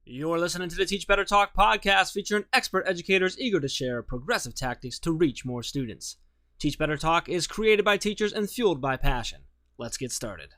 You're listening to the Teach Better Talk podcast featuring expert educators eager to share progressive tactics to reach more students. Teach Better Talk is created by teachers and fueled by passion. Let's get started.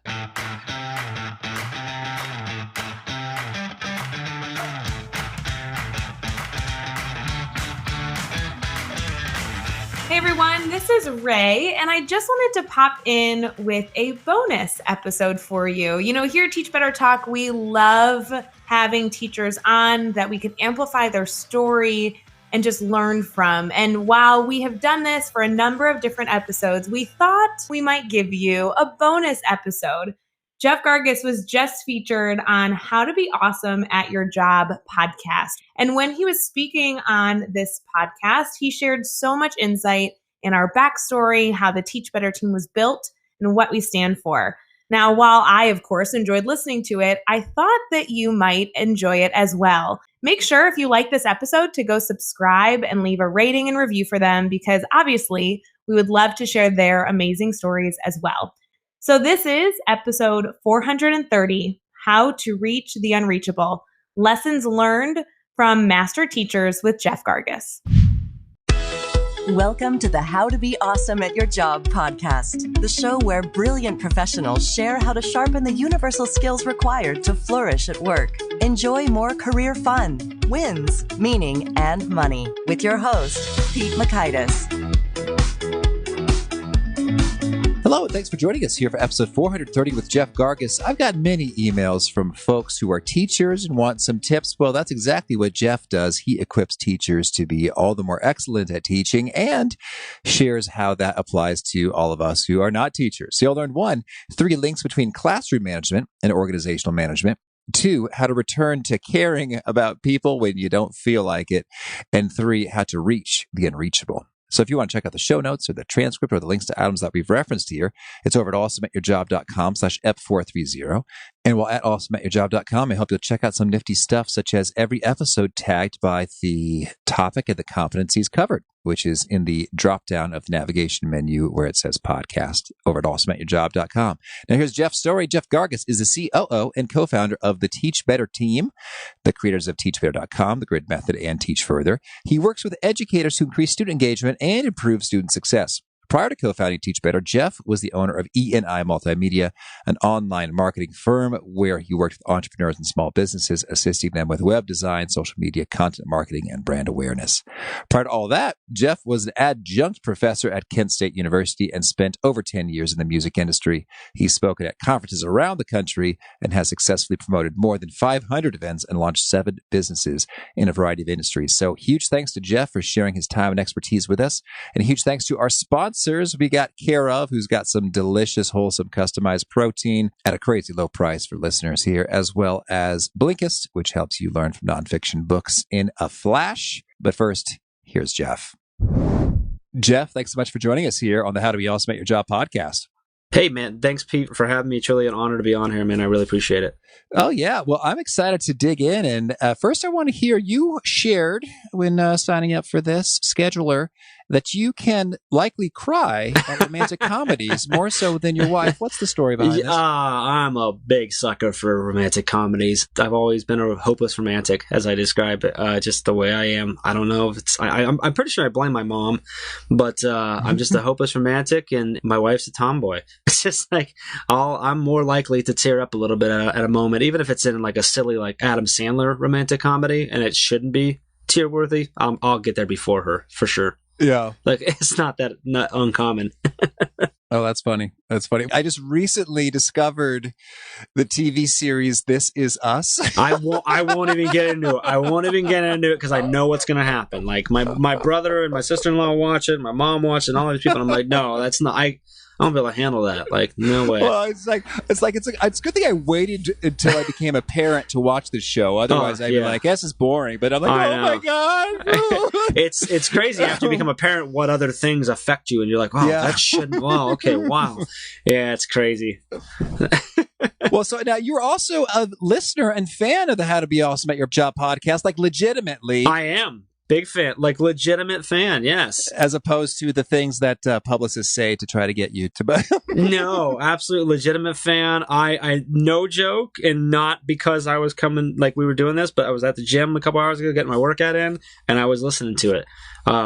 Hey everyone, this is Ray, and I just wanted to pop in with a bonus episode for you. You know, here at Teach Better Talk, we love having teachers on that we can amplify their story and just learn from. And while we have done this for a number of different episodes, we thought we might give you a bonus episode. Jeff Gargas was just featured on How to Be Awesome at Your Job podcast. And when he was speaking on this podcast, he shared so much insight in our backstory, how the Teach Better team was built, and what we stand for. Now, while I, of course, enjoyed listening to it, I thought that you might enjoy it as well. Make sure if you like this episode to go subscribe and leave a rating and review for them, because obviously we would love to share their amazing stories as well. So this is episode 430, How to Reach the Unreachable, Lessons Learned from Master Teachers with Jeff Gargas. Welcome to the How to Be Awesome at Your Job podcast, the show where brilliant professionals share how to sharpen the universal skills required to flourish at work. Enjoy more career fun, wins, meaning, and money with your host, Pete Mockaitis. Hello, and thanks for joining us here for episode 430 with Jeff Gargas. I've got many emails from folks who are teachers and want some tips. Well, that's exactly what Jeff does. He equips teachers to be all the more excellent at teaching and shares how that applies to all of us who are not teachers. So you'll learn 1, 3 links between classroom management and organizational management. 2, how to return to caring about people when you don't feel like it. And 3, how to reach the unreachable. So if you want to check out the show notes or the transcript or the links to items that we've referenced here, it's over at awesomeatyourjob.com/ep430. And while at awesomeatyourjob.com, I hope you'll check out some nifty stuff, such as every episode tagged by the topic and the competencies covered, which is in the drop-down of the navigation menu where it says podcast over at awesomeatyourjob.com. Now here's Jeff's story. Jeff Gargas is the COO and co-founder of the Teach Better team, the creators of teachbetter.com, the Grid Method, and Teach Further. He works with educators to increase student engagement and improve student success. Prior to co-founding Teach Better, Jeff was the owner of E&I Multimedia, an online marketing firm where he worked with entrepreneurs and small businesses, assisting them with web design, social media, content marketing, and brand awareness. Prior to all that, Jeff was an adjunct professor at Kent State University and spent over 10 years in the music industry. He's spoken at conferences around the country and has successfully promoted more than 500 events and launched 7 businesses in a variety of industries. So huge thanks to Jeff for sharing his time and expertise with us. And a huge thanks to our sponsors. We got Care Of, who's got some delicious, wholesome, customized protein at a crazy low price for listeners here, as well as Blinkist, which helps you learn from nonfiction books in a flash. But first, here's Jeff. Jeff, thanks so much for joining us here on the How to Be Awesome at Your Job podcast. Hey, man. Thanks, Pete, for having me. Truly an honor to be on here, man. I really appreciate it. Oh, yeah. Well, I'm excited to dig in. And first, I want to hear, you shared when signing up for this scheduler that you can likely cry at romantic comedies more so than your wife. What's the story behind this? I'm a big sucker for romantic comedies. I've always been a hopeless romantic, as I describe it, just the way I am. I don't know if it's... I'm pretty sure I blame my mom, but I'm just a hopeless romantic, and my wife's a tomboy. It's just like I'm more likely to tear up a little bit at a moment, even if it's in like a silly like Adam Sandler romantic comedy, and it shouldn't be tear-worthy. I'll get there before her, for sure. Yeah. Like, it's not uncommon. Oh, that's funny. That's funny. I just recently discovered the TV series This Is Us. I won't even get into it. I won't even get into it because I know what's going to happen. Like, my brother and my sister-in-law watch it, my mom watch it, and all these people. And I'm like, no, that's not... I won't be able to handle that. Like, no way. Well, it's a good thing I waited until I became a parent to watch this show. Otherwise, I'd be like, this is boring. But I'm like, my God. It's crazy after you become a parent what other things affect you. And you're like, wow, that shouldn't, wow, okay, wow. Yeah, it's crazy. Well, so now you're also a listener and fan of the How to Be Awesome at Your Job podcast, like legitimately. I am. Big fan, like legitimate fan, yes. As opposed to the things that publicists say to try to get you to buy. No, absolute legitimate fan. I no joke, and not because I was coming, like we were doing this, but I was at the gym a couple hours ago getting my workout in, and I was listening to it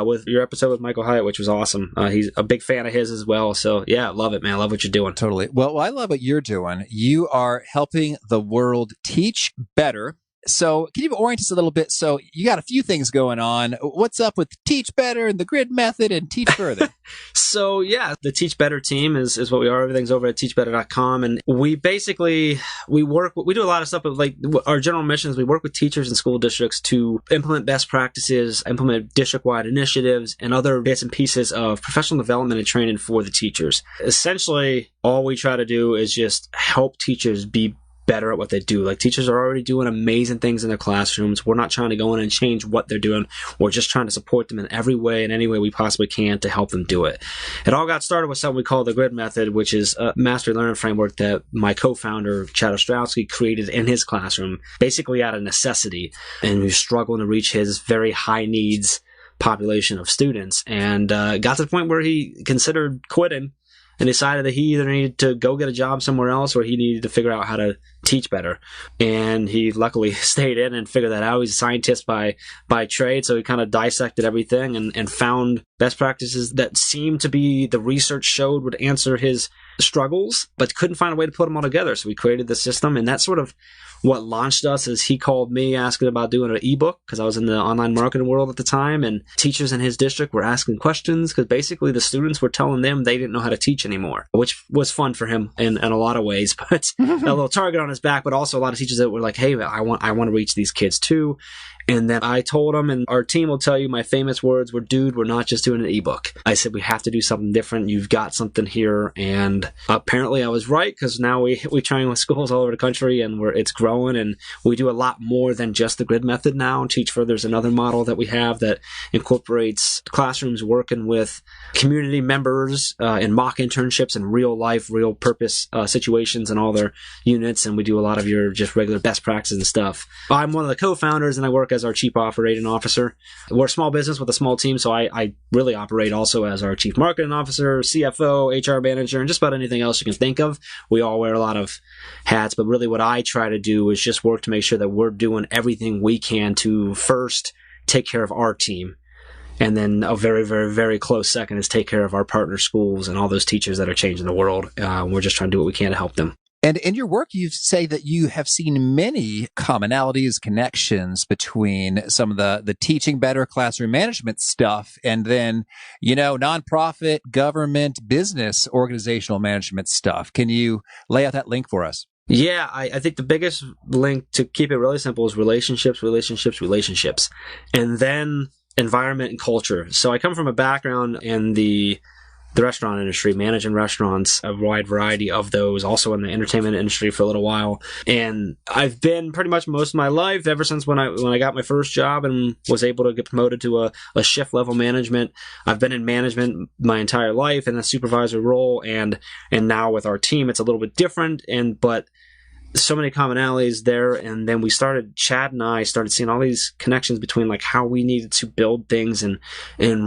with your episode with Michael Hyatt, which was awesome. He's a big fan of his as well. So yeah, love it, man. Love what you're doing. Totally. Well, I love what you're doing. You are helping the world teach better. So can you orient us a little bit? So you got a few things going on. What's up with Teach Better and the Grid Method and Teach Further? So yeah, the Teach Better team is what we are. Everything's over at teachbetter.com. And we basically, we do a lot of stuff, but like our general mission is we work with teachers and school districts to implement best practices, implement district-wide initiatives, and other bits and pieces of professional development and training for the teachers. Essentially, all we try to do is just help teachers be better at what they do. Like, teachers are already doing amazing things in their classrooms. We're not trying to go in and change what they're doing. We're just trying to support them in every way, in any way we possibly can, to help them do it. It all got started with something we call the Grid Method, which is a mastery learning framework that my co-founder, Chad Ostrowski, created in his classroom, basically out of necessity, and he was struggling to reach his very high needs population of students, and got to the point where he considered quitting and decided that he either needed to go get a job somewhere else or he needed to figure out how to teach better. And he luckily stayed in and figured that out. He's a scientist by trade, so he kind of dissected everything and found best practices that seemed to be, the research showed, would answer his struggles, but couldn't find a way to put them all together. So we created the system, and that's sort of what launched us. Is he called me asking about doing an ebook, because I was in the online marketing world at the time, and teachers in his district were asking questions because basically the students were telling them they didn't know how to teach anymore, which was fun for him in a lot of ways, but a little target on his back. But also a lot of teachers that were like, hey, I want to reach these kids too. And then I told him, and our team will tell you my famous words were, dude, we're not just doing an ebook. I said, we have to do something different. You've got something here. And apparently I was right, because now we train with schools all over the country, and it's growing, and we do a lot more than just the Grid Method now. Teach Further is another model that we have that incorporates classrooms working with community members in mock internships and real life, real purpose situations in all their units. And we do a lot of your just regular best practices and stuff. I'm one of the co-founders, and I work as our chief operating officer. We're a small business with a small team, so I really operate also as our chief marketing officer, CFO, HR manager, and just about anything else you can think of. We all wear a lot of hats, but really what I try to do is just work to make sure that we're doing everything we can to first take care of our team. And then a very, very, very close second is take care of our partner schools and all those teachers that are changing the world. We're just trying to do what we can to help them. And in your work, you say that you have seen many commonalities, connections between some of the teaching better classroom management stuff and then, nonprofit, government, business, organizational management stuff. Can you lay out that link for us? Yeah, I think the biggest link, to keep it really simple, is relationships. And then environment and culture. So I come from a background in the restaurant industry, managing restaurants, a wide variety of those, also in the entertainment industry for a little while. And I've been pretty much most of my life, ever since when I got my first job and was able to get promoted to a shift level management. I've been in management my entire life in a supervisor role, and now with our team, it's a little bit different, but so many commonalities there. And then Chad and I started seeing all these connections between like how we needed to build things and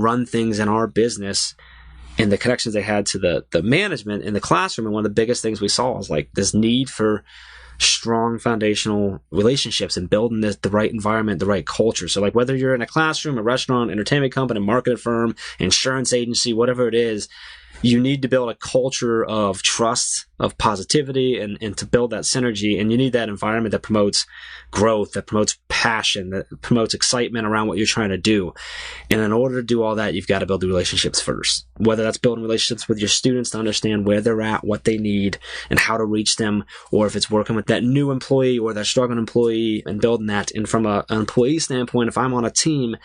run things in our business, and the connections they had to the management in the classroom. And one of the biggest things we saw was like this need for strong foundational relationships and building the right environment, the right culture. So like whether you're in a classroom, a restaurant, entertainment company, marketing firm, insurance agency, whatever it is, you need to build a culture of trust, of positivity, and to build that synergy. And you need that environment that promotes growth, that promotes passion, that promotes excitement around what you're trying to do. And in order to do all that, you've got to build the relationships first. Whether that's building relationships with your students to understand where they're at, what they need, and how to reach them, or if it's working with that new employee or that struggling employee and building that. And from an employee standpoint, if I'm on a team,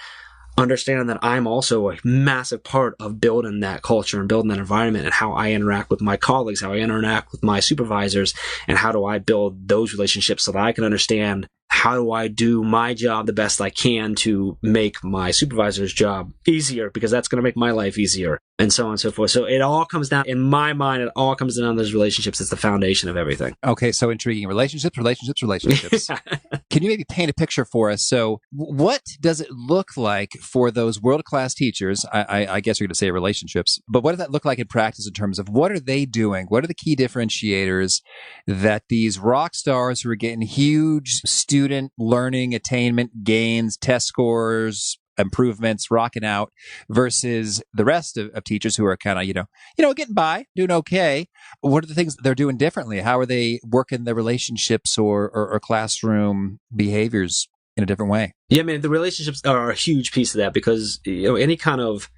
understanding that I'm also a massive part of building that culture and building that environment, and how I interact with my colleagues, how I interact with my supervisors, and how do I build those relationships so that I can understand how do I do my job the best I can to make my supervisor's job easier, because that's going to make my life easier, and so on and so forth. So it all comes down, in my mind, it all comes down to those relationships. It's the foundation of everything. Okay, so intriguing. Relationships. Can you maybe paint a picture for us? So what does it look like for those world-class teachers? I guess you're going to say relationships, but what does that look like in practice in terms of what are they doing? What are the key differentiators that these rock stars who are getting huge student learning attainment gains, test scores, improvements, rocking out, versus the rest of teachers who are kind of, getting by, doing okay? What are the things that they're doing differently? How are they working their relationships or classroom behaviors in a different way? Yeah, man, the relationships are a huge piece of that, because any kind of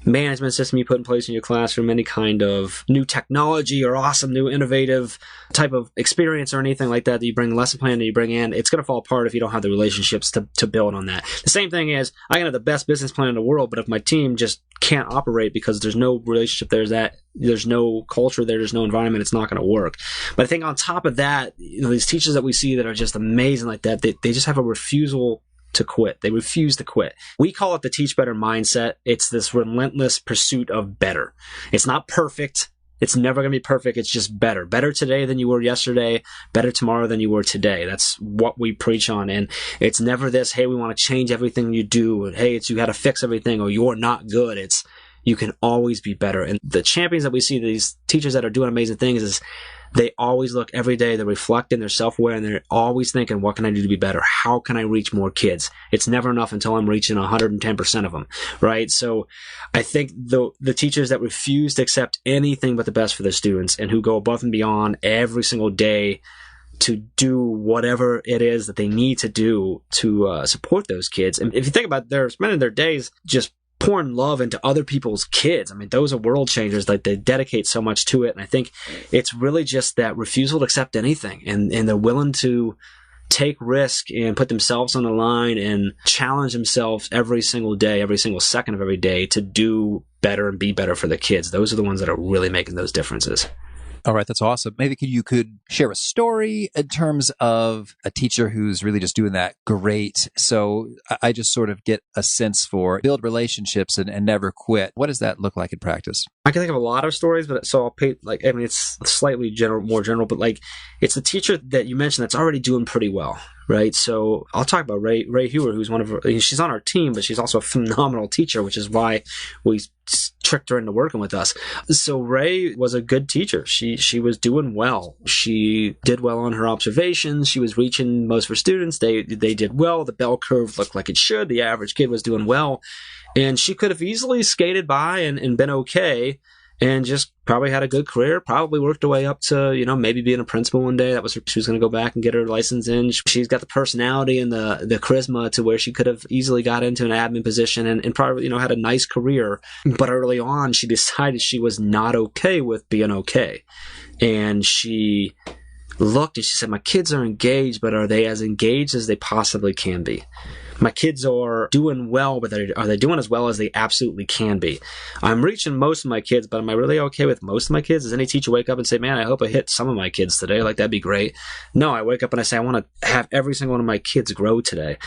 management system you put in place in your classroom, any kind of new technology or awesome new innovative type of experience or anything like that you bring, lesson plan that you bring in, it's going to fall apart if you don't have the relationships to build on that. The same thing is, I can have the best business plan in the world, but if my team just can't operate because there's no relationship, there's no culture there's no environment, it's not going to work. But I think on top of that, these teachers that we see that are just amazing like that, they just have a refusal to quit. They refuse to quit. We call it the teach better mindset. It's this relentless pursuit of better. It's not perfect. It's never going to be perfect. It's just better. Better today than you were yesterday. Better tomorrow than you were today. That's what we preach on. And it's never this, hey, we want to change everything you do. And hey, it's you got to fix everything, or you're not good. It's you can always be better. And the champions that we see, these teachers that are doing amazing things, is they always look every day, they're reflecting, they're self-aware, and they're always thinking, what can I do to be better? How can I reach more kids? It's never enough until I'm reaching 110% of them, right? So I think the teachers that refuse to accept anything but the best for their students, and who go above and beyond every single day to do whatever it is that they need to do to support those kids. And if you think about it, they're spending their days just pouring love into other people's kids. I mean, those are world changers. Like, they dedicate so much to it. And I think it's really just that refusal to accept anything. And they're willing to take risk and put themselves on the line and challenge themselves every single day, every single second of every day, to do better and be better for the kids. Those are the ones that are really making those differences. All right, that's awesome. Maybe you could share a story in terms of a teacher who's really just doing that great. So I just sort of get a sense for build relationships and never quit. What does that look like in practice? I can think of a lot of stories, but so I'll paint, it's slightly more general, but it's the teacher that you mentioned that's already doing pretty well, right? So I'll talk about Ray Hewer, who's she's on our team, but she's also a phenomenal teacher, which is why we tricked her into working with us. So Ray was a good teacher. She was doing well. She did well on her observations. She was reaching most of her students. They did well. The bell curve looked like it should. The average kid was doing well. And she could have easily skated by and been okay, and just probably had a good career, probably worked her way up to, maybe being a principal one day. She was going to go back and get her license in. She's got the personality and the charisma to where she could have easily got into an admin position and probably, had a nice career. But early on, she decided she was not okay with being okay. And she looked and she said, my kids are engaged, but are they as engaged as they possibly can be? My kids are doing well, but are they doing as well as they absolutely can be? I'm reaching most of my kids, but am I really okay with most of my kids? Does any teacher wake up and say, man, I hope I hit some of my kids today? That'd be great. No, I wake up and I say, I want to have every single one of my kids grow today.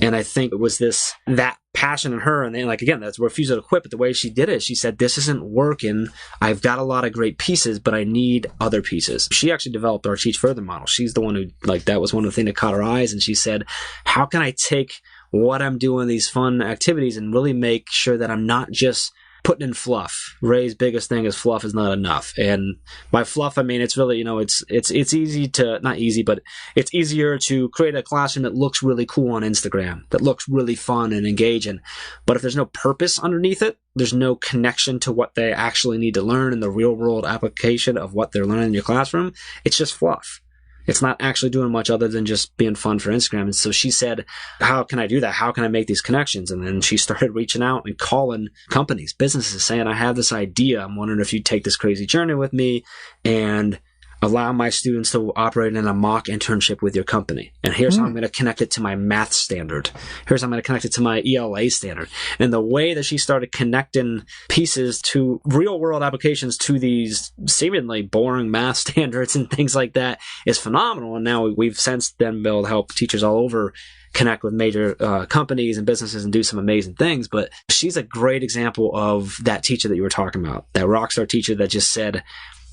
And I think it was that passion in her. And then, again, that's refusal to quit. But the way she did it, she said, this isn't working. I've got a lot of great pieces, but I need other pieces. She actually developed our Teach Further model. She's the one who, that was one of the things that caught her eyes. And she said, how can I take what I'm doing, these fun activities, and really make sure that I'm not just putting in fluff? Ray's biggest thing is fluff is not enough. And by fluff, I mean, it's really, it's easy to, not easy, but it's easier to create a classroom that looks really cool on Instagram, that looks really fun and engaging. But if there's no purpose underneath it, there's no connection to what they actually need to learn in the real world application of what they're learning in your classroom, it's just fluff. It's not actually doing much other than just being fun for Instagram. And so she said, how can I do that? How can I make these connections? And then she started reaching out and calling companies, businesses, saying, I have this idea. I'm wondering if you'd take this crazy journey with me. And allow my students to operate in a mock internship with your company. And here's how I'm going to connect it to my math standard. Here's how I'm going to connect it to my ELA standard. And the way that she started connecting pieces to real world applications to these seemingly boring math standards and things like that is phenomenal. And now we've since then been able to help teachers all over connect with major companies and businesses and do some amazing things. But she's a great example of that teacher that you were talking about, that rock star teacher that just said,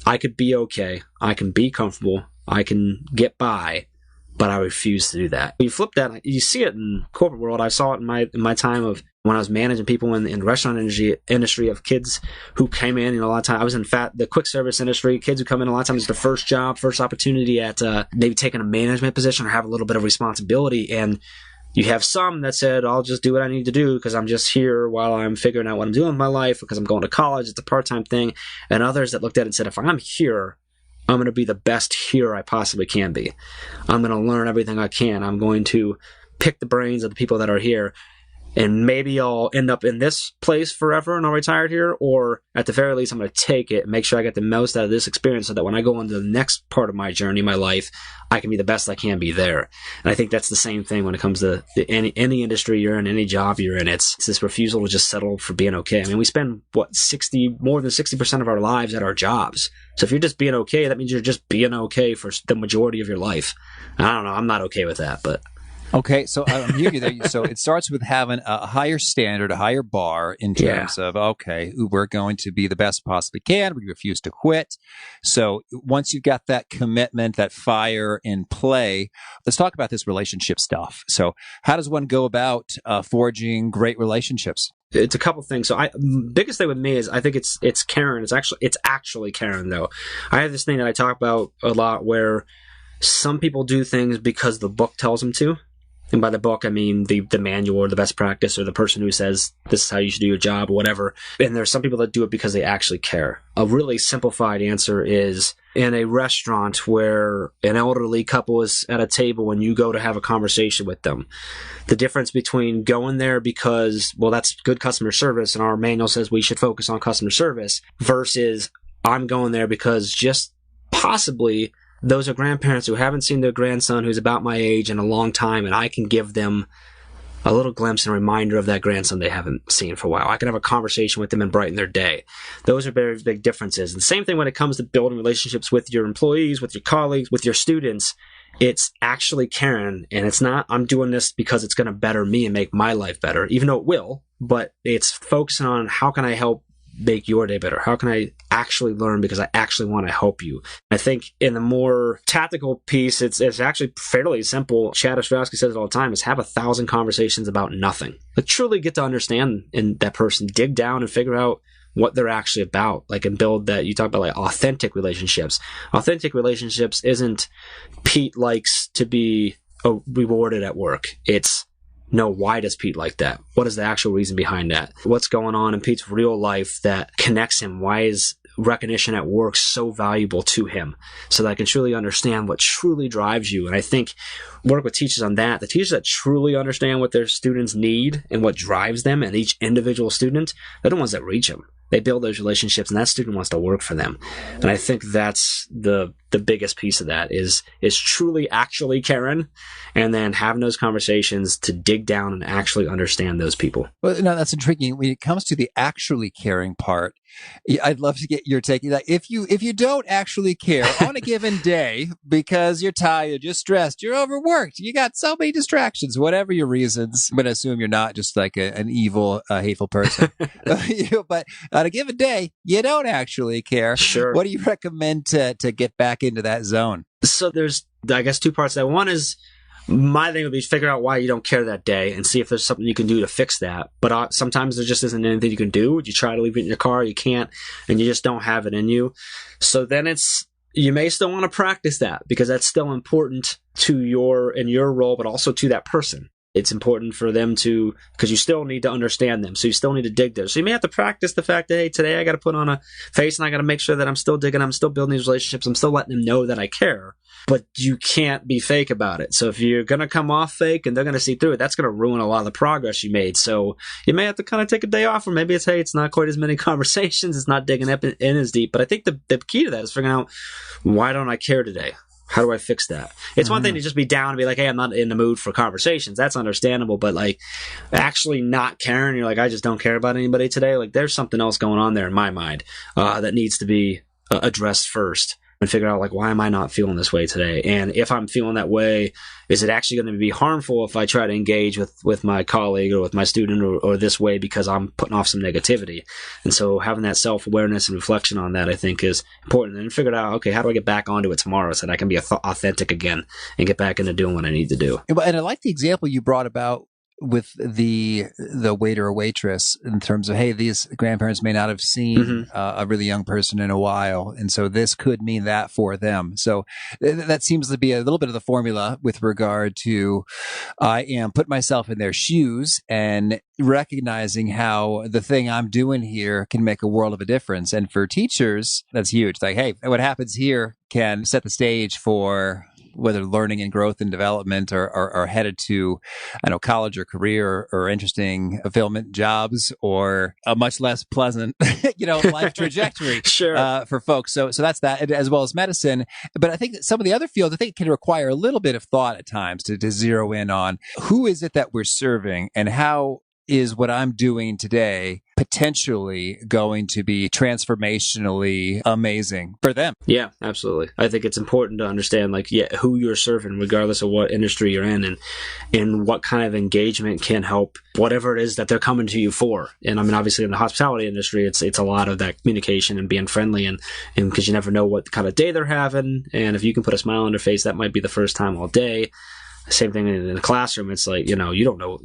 I could be okay, I can be comfortable, I can get by, but I refuse to do that. You flip that, you see it in corporate world. I saw it in my time of when I was managing people in the restaurant industry of kids who came in, a lot of time. I was in the quick service industry, kids who come in a lot of times it's their first job, first opportunity at maybe taking a management position or have a little bit of responsibility. And you have some that said, I'll just do what I need to do because I'm just here while I'm figuring out what I'm doing in my life because I'm going to college. It's a part-time thing. And others that looked at it and said, if I'm here, I'm going to be the best here I possibly can be. I'm going to learn everything I can. I'm going to pick the brains of the people that are here. And maybe I'll end up in this place forever and I'll retire here, or at the very least, I'm going to take it and make sure I get the most out of this experience so that when I go into the next part of my journey, my life, I can be the best I can be there. And I think that's the same thing when it comes to any industry you're in, any job you're in. It's this refusal to just settle for being okay. I mean, we spend, more than 60% of our lives at our jobs. So if you're just being okay, that means you're just being okay for the majority of your life. I don't know. I'm not okay with that, but... Okay, so I'm hearing you there. So it starts with having a higher standard, a higher bar in terms of, okay, we're going to be the best we possibly can. We refuse to quit. So once you've got that commitment, that fire in play, let's talk about this relationship stuff. So how does one go about forging great relationships? It's a couple things. So biggest thing with me is I think it's Karen. It's actually Karen though. I have this thing that I talk about a lot where some people do things because the book tells them to. And by the book, I mean the manual or the best practice or the person who says this is how you should do your job or whatever. And there's some people that do it because they actually care. A really simplified answer is in a restaurant where an elderly couple is at a table and you go to have a conversation with them. The difference between going there because, well, that's good customer service and our manual says we should focus on customer service versus I'm going there because just possibly those are grandparents who haven't seen their grandson who's about my age in a long time, and I can give them a little glimpse and reminder of that grandson they haven't seen for a while. I can have a conversation with them and brighten their day. Those are very big differences. And the same thing when it comes to building relationships with your employees, with your colleagues, with your students. It's actually Karen, and it's not, I'm doing this because it's going to better me and make my life better, even though it will, but it's focusing on how can I help make your day better? How can I actually learn because I actually want to help you? I think in the more tactical piece, it's actually fairly simple. Chad Ostrowski says it all the time, is have 1,000 conversations about nothing. Like truly get to understand in that person, dig down and figure out what they're actually about, like, and build that. You talk about like authentic relationships. Authentic relationships isn't Pete likes to be rewarded at work. It's no, why does Pete like that? What is the actual reason behind that? What's going on in Pete's real life that connects him? Why is recognition at work so valuable to him? So that I can truly understand what truly drives you. And I think work with teachers on that. The teachers that truly understand what their students need and what drives them and each individual student, they're the ones that reach them. They build those relationships and that student wants to work for them. And I think that's the biggest piece of that is truly actually Karen, and then having those conversations to dig down and actually understand those people. Well, no, that's intriguing. When it comes to the actually caring part, I'd love to get your take. Like if you don't actually care on a given day because you're tired, you're stressed, you're overworked, you got so many distractions, whatever your reasons, I'm going to assume you're not just like an evil, hateful person. But on a given day, you don't actually care. Sure. What do you recommend to get back into that zone? So there's, I guess, two parts to that. One is, my thing would be figure out why you don't care that day and see if there's something you can do to fix that. But sometimes there just isn't anything you can do. You try to leave it in your car, you can't, and you just don't have it in you. So then you may still want to practice that because that's still important to your role, but also to that person. It's important for them to, because you still need to understand them. So you still need to dig there. So you may have to practice the fact that, hey, today I got to put on a face and I got to make sure that I'm still digging, I'm still building these relationships, I'm still letting them know that I care. But you can't be fake about it. So if you're going to come off fake and they're going to see through it, that's going to ruin a lot of the progress you made. So you may have to kind of take a day off, or maybe it's, hey, it's not quite as many conversations, it's not digging up in as deep. But I think the key to that is figuring out, why don't I care today? How do I fix that? It's one thing to just be down and be like, hey, I'm not in the mood for conversations. That's understandable. But like actually not caring, you're like, I just don't care about anybody today. Like there's something else going on there in my mind that needs to be addressed first, and figure out like, why am I not feeling this way today? And if I'm feeling that way, is it actually going to be harmful if I try to engage with my colleague or with my student or this way, because I'm putting off some negativity? And so having that self-awareness and reflection on that, I think, is important. And figure out, okay, how do I get back onto it tomorrow so that I can be authentic again and get back into doing what I need to do? And I like the example you brought about with the waiter or waitress, in terms of, hey, these grandparents may not have seen a really young person in a while, and so this could mean that for them. So that seems to be a little bit of the formula with regard to, I am put myself in their shoes and recognizing how the thing I'm doing here can make a world of a difference. And for teachers, that's huge. Like, hey, what happens here can set the stage for whether learning and growth and development are headed to, I know, college or career or interesting fulfillment jobs, or a much less pleasant, life trajectory for folks. So that's that, as well as medicine. But I think that some of the other fields, I think, can require a little bit of thought at times to zero in on who is it that we're serving, and how is what I'm doing today potentially going to be transformationally amazing for them. Yeah, absolutely. I think it's important to understand, who you're serving, regardless of what industry you're in, and what kind of engagement can help whatever it is that they're coming to you for. And I mean, obviously in the hospitality industry, it's a lot of that communication and being friendly, and because you never know what kind of day they're having. And if you can put a smile on their face, that might be the first time all day. Same thing in the classroom. It's like, you don't know.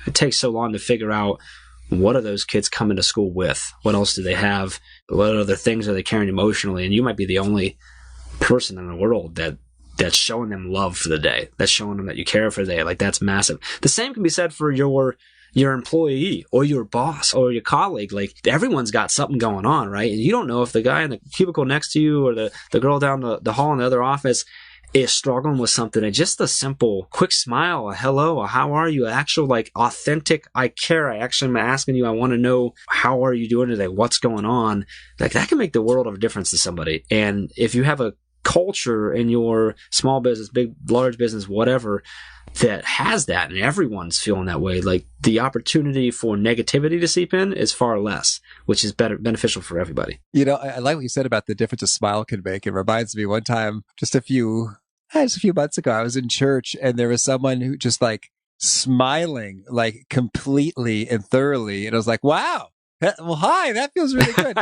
It takes so long to figure out, what are those kids coming to school with? What else do they have? What other things are they carrying emotionally? And you might be the only person in the world that's showing them love for the day. That's showing them that you care for the day. Like, that's massive. The same can be said for your employee or your boss or your colleague. Like, everyone's got something going on, right? And you don't know if the guy in the cubicle next to you or the girl down the hall in the other office is struggling with something. And just a simple, quick smile, a hello, a how are you, actual, authentic, I care, I actually am asking you, I want to know, how are you doing today? What's going on? Like, that can make the world of a difference to somebody. And if you have a culture in your small business, big, large business, whatever, that has that, and everyone's feeling that way, like, the opportunity for negativity to seep in is far less, which is beneficial for everybody. I like what you said about the difference a smile can make. It reminds me, one time, just a few months ago, I was in church and there was someone who just smiling, completely and thoroughly. And I was like, wow. Well, hi, that feels really good.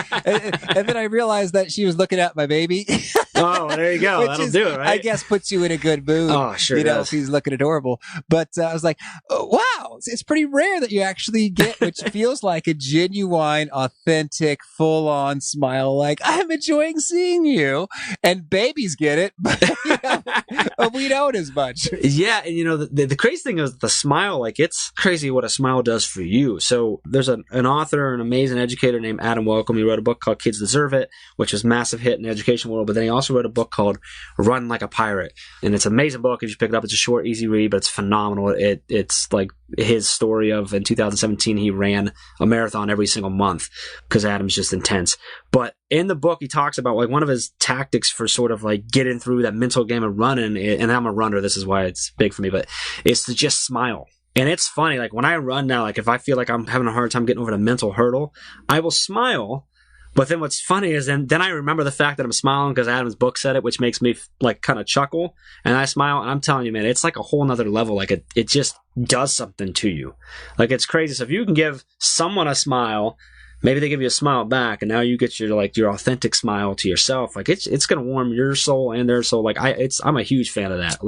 and then I realized that she was looking at my baby. Oh, there you go. That'll do it, right? I guess puts you in a good mood. Oh, sure. If he's looking adorable. But I was like, oh, wow, it's pretty rare that you actually get what feels like a genuine, authentic, full-on smile. Like, I'm enjoying seeing you. And babies get it, but we don't as much. Yeah, and the crazy thing is the smile. Like, it's crazy what a smile does for you. So there's an author, an amazing educator named Adam Welcome. He wrote a book called Kids Deserve It, which was a massive hit in the education world. But then he also wrote a book called Run Like a Pirate. And it's an amazing book. If you pick it up, it's a short, easy read, but it's phenomenal. It's like his story of, in 2017, he ran a marathon every single month because Adam's just intense. But in the book, he talks about, one of his tactics for sort of getting through that mental game of running, and I'm a runner, this is why it's big for me, but it's to just smile. And it's funny, when I run now, if I feel like I'm having a hard time getting over the mental hurdle, I will smile. But then what's funny is then I remember the fact that I'm smiling because Adam's book said it, which makes me kind of chuckle. And I smile, and I'm telling you, man, it's like a whole nother level. It just does something to you. It's crazy. So if you can give someone a smile, maybe they give you a smile back, and now you get your authentic smile to yourself. It's going to warm your soul and their soul. I'm a huge fan of that.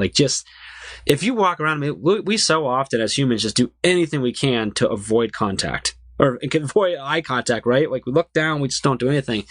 If you walk around, we so often as humans just do anything we can to avoid contact or avoid eye contact, right? We look down, we just don't do anything.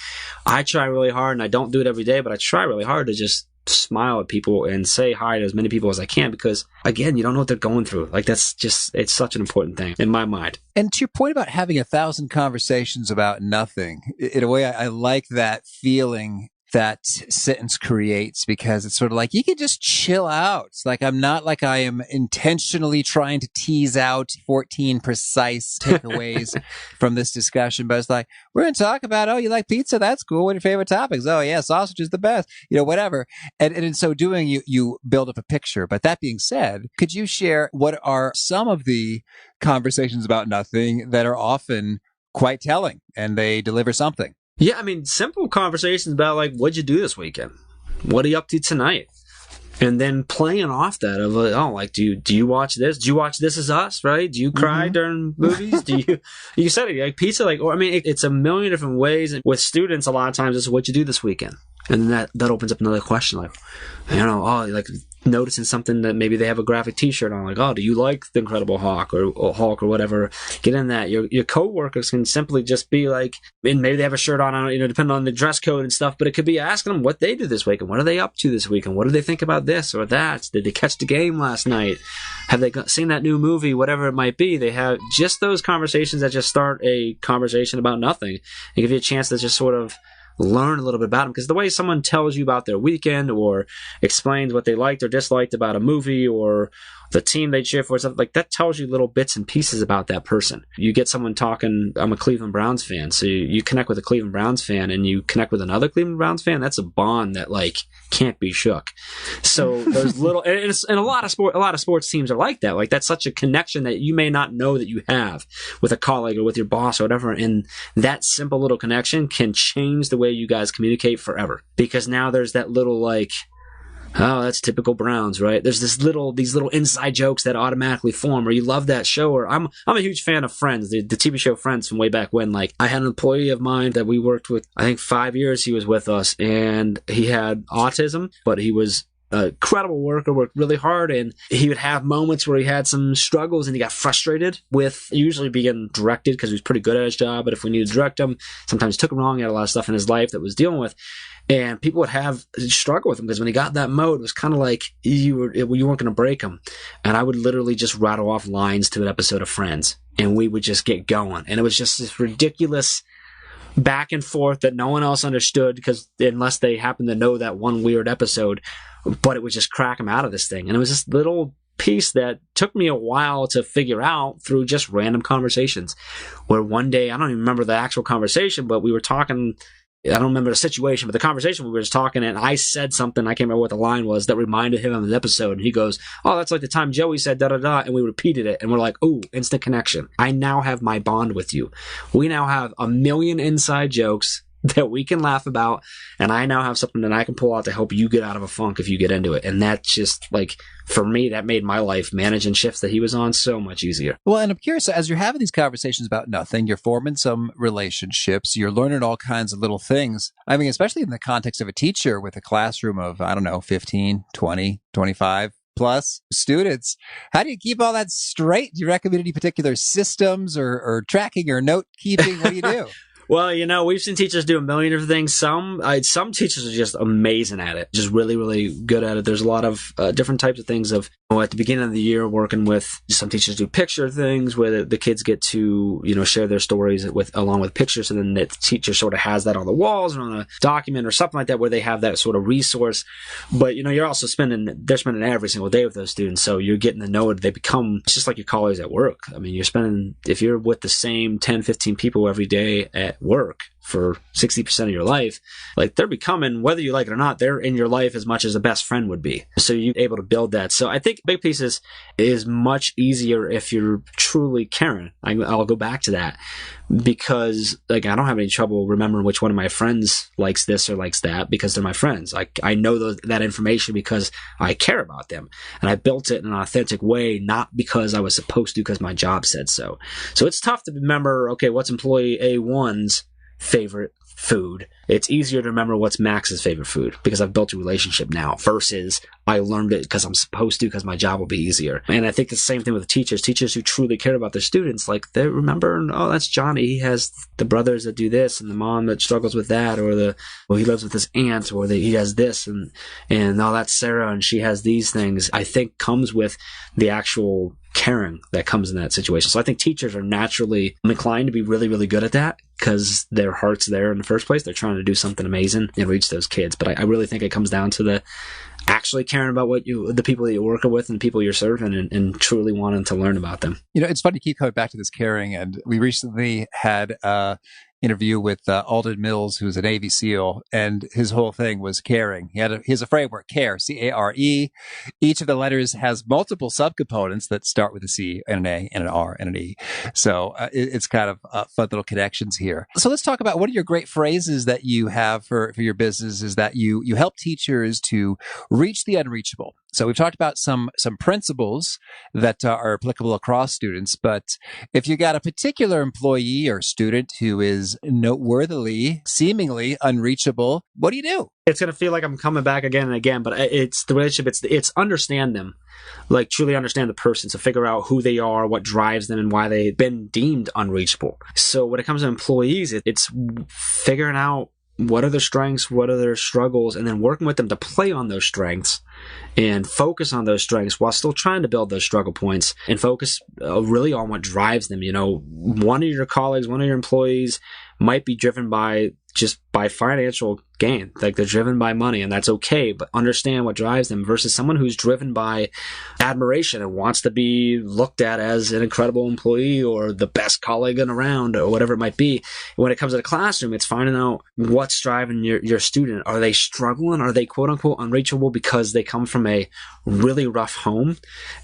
I try really hard, and I don't do it every day, but I try really hard to just smile at people and say hi to as many people as I can, because again, you don't know what they're going through. Like, that's just, it's such an important thing in my mind. And to your point about having 1,000 conversations about nothing, in a way, I like that feeling that sentence creates, because it's sort of like, you can just chill out. It's like, I'm not like I am intentionally trying to tease out 14 precise takeaways from this discussion, but it's like, we're going to talk about, oh, you like pizza? That's cool. What are your favorite topics? Oh yeah, sausage is the best, whatever. And in so doing, you build up a picture. But that being said, could you share what are some of the conversations about nothing that are often quite telling and they deliver something? Yeah, I mean, simple conversations about, like, what'd you do this weekend? What are you up to tonight? And then playing off that of, like, oh, like, do you watch this? Do you watch This Is Us, right? Do you cry during movies? You said it, like pizza, like, or I mean, it's a million different ways. And with students, a lot of times it's what you do this weekend. And that opens up another question, like, oh, like noticing something that maybe they have a graphic T-shirt on, like, oh, do you like the Incredible Hulk or Hulk or whatever? Get in that. Your coworkers can simply just be like, and maybe they have a shirt on, depending on the dress code and stuff. But it could be asking them what they do this week and what are they up to this week and what do they think about this or that? Did they catch the game last night? Have they seen that new movie? Whatever it might be, they have just those conversations that just start a conversation about nothing and give you a chance to just sort of learn a little bit about them. Because the way someone tells you about their weekend or explains what they liked or disliked about a movie or the team they cheer for, something like that, tells you little bits and pieces about that person. You get someone talking, I'm a Cleveland Browns fan, so you connect with a Cleveland Browns fan and you connect with another Cleveland Browns fan. That's a bond that, like, can't be shook. So those little and a lot of sports teams are like that. Like, that's such a connection that you may not know that you have with a colleague or with your boss or whatever. And that simple little connection can change the way you guys communicate forever, because now there's that little, like, oh, that's typical Browns, right? There's these little inside jokes that automatically form, or you love that show, or I'm a huge fan of Friends, the TV show Friends from way back when. Like, I had an employee of mine that we worked with, I think 5 years he was with us, and he had autism, but he was a incredible worker, worked really hard, and he would have moments where he had some struggles and he got frustrated with usually being directed because he was pretty good at his job, but if we needed to direct him, sometimes took him wrong. He had a lot of stuff in his life that was dealing with. And people would have struggle with him because when he got in that mode, it was kind of like you weren't going to break him. And I would literally just rattle off lines to an episode of Friends, and we would just get going. And it was just this ridiculous back and forth that no one else understood, because unless they happened to know that one weird episode, but it would just crack him out of this thing. And it was this little piece that took me a while to figure out through just random conversations, where one day, I don't even remember the actual conversation, but we were talking, I don't remember the situation, but the conversation, we were just talking, and I said something, I can't remember what the line was, that reminded him of the episode. And he goes, oh, that's like the time Joey said da-da-da, and we repeated it. And we're like, oh, instant connection. I now have my bond with you. We now have a million inside jokes that we can laugh about, and I now have something that I can pull out to help you get out of a funk if you get into it. And that's just, like, for me, that made my life managing shifts that he was on so much easier. Well, and I'm curious, as you're having these conversations about nothing, you're forming some relationships, you're learning all kinds of little things. I mean, especially in the context of a teacher with a classroom of, 15, 20, 25 plus students. How do you keep all that straight? Do you recommend any particular systems or tracking or note keeping? What do you do? Well, we've seen teachers do a million different things. Some teachers are just amazing at it, just really, really good at it. There's a lot of different types of things of, at the beginning of the year, working with some teachers do picture things where the kids get to, share their stories along with pictures. And then the teacher sort of has that on the walls or on a document or something like that, where they have that sort of resource. But, you're also they're spending every single day with those students. So you're getting to know it. They become, it's just like your colleagues at work. I mean, if you're with the same 10, 15 people every day at work for 60% of your life, like, they're becoming, whether you like it or not, they're in your life as much as a best friend would be. So you're able to build that. So I think big piece is much easier if you're truly caring. I'll go back to that, because, like, I don't have any trouble remembering which one of my friends likes this or likes that, because they're my friends. I know that information because I care about them, and I built it in an authentic way, not because I was supposed to, because my job said so. So it's tough to remember, okay, what's employee A1's favorite food? it's easier to remember what's Max's favorite food because I've built a relationship now versus I learned it because I'm supposed to because my job will be easier. And I think the same thing with teachers who truly care about their students. Like they remember, oh, that's Johnny. He has the brothers that do this and the mom that struggles with that, or he lives with his aunt, or he has this and oh, that's Sarah and she has these things. I think comes with the actual caring that comes in that situation. So I think teachers are naturally inclined to be really, really good at that because their heart's there in the first place. They're trying to do something amazing and reach those kids. But I really think it comes down to the actually caring about the people that you're working with and the people you're serving and truly wanting to learn about them. It's funny to keep coming back to this caring. And we recently had interview with Alden Mills, who's a Navy SEAL, and his whole thing was caring. He has a framework, CARE, C-A-R-E. Each of the letters has multiple subcomponents that start with a C and an A and an R and an E. So it's kind of fun little connections here. So let's talk about one of your great phrases that you have for your business is that you help teachers to reach the unreachable. So we've talked about some principles that are applicable across students, but if you got a particular employee or student who is noteworthily, seemingly unreachable, what do you do? It's going to feel like I'm coming back again and again, but it's the relationship. It's understand them, like truly understand the person. So figure out who they are, what drives them, and why they've been deemed unreachable. So when it comes to employees, it's figuring out what are their strengths, what are their struggles, and then working with them to play on those strengths and focus on those strengths while still trying to build those struggle points and focus really on what drives them. One of your colleagues, one of your employees might be driven by financial gain. Like they're driven by money, and that's okay, but understand what drives them versus someone who's driven by admiration and wants to be looked at as an incredible employee or the best colleague around or whatever it might be. When it comes to the classroom, it's finding out what's driving your student. Are they struggling? Are they quote unquote unreachable because they come from a really rough home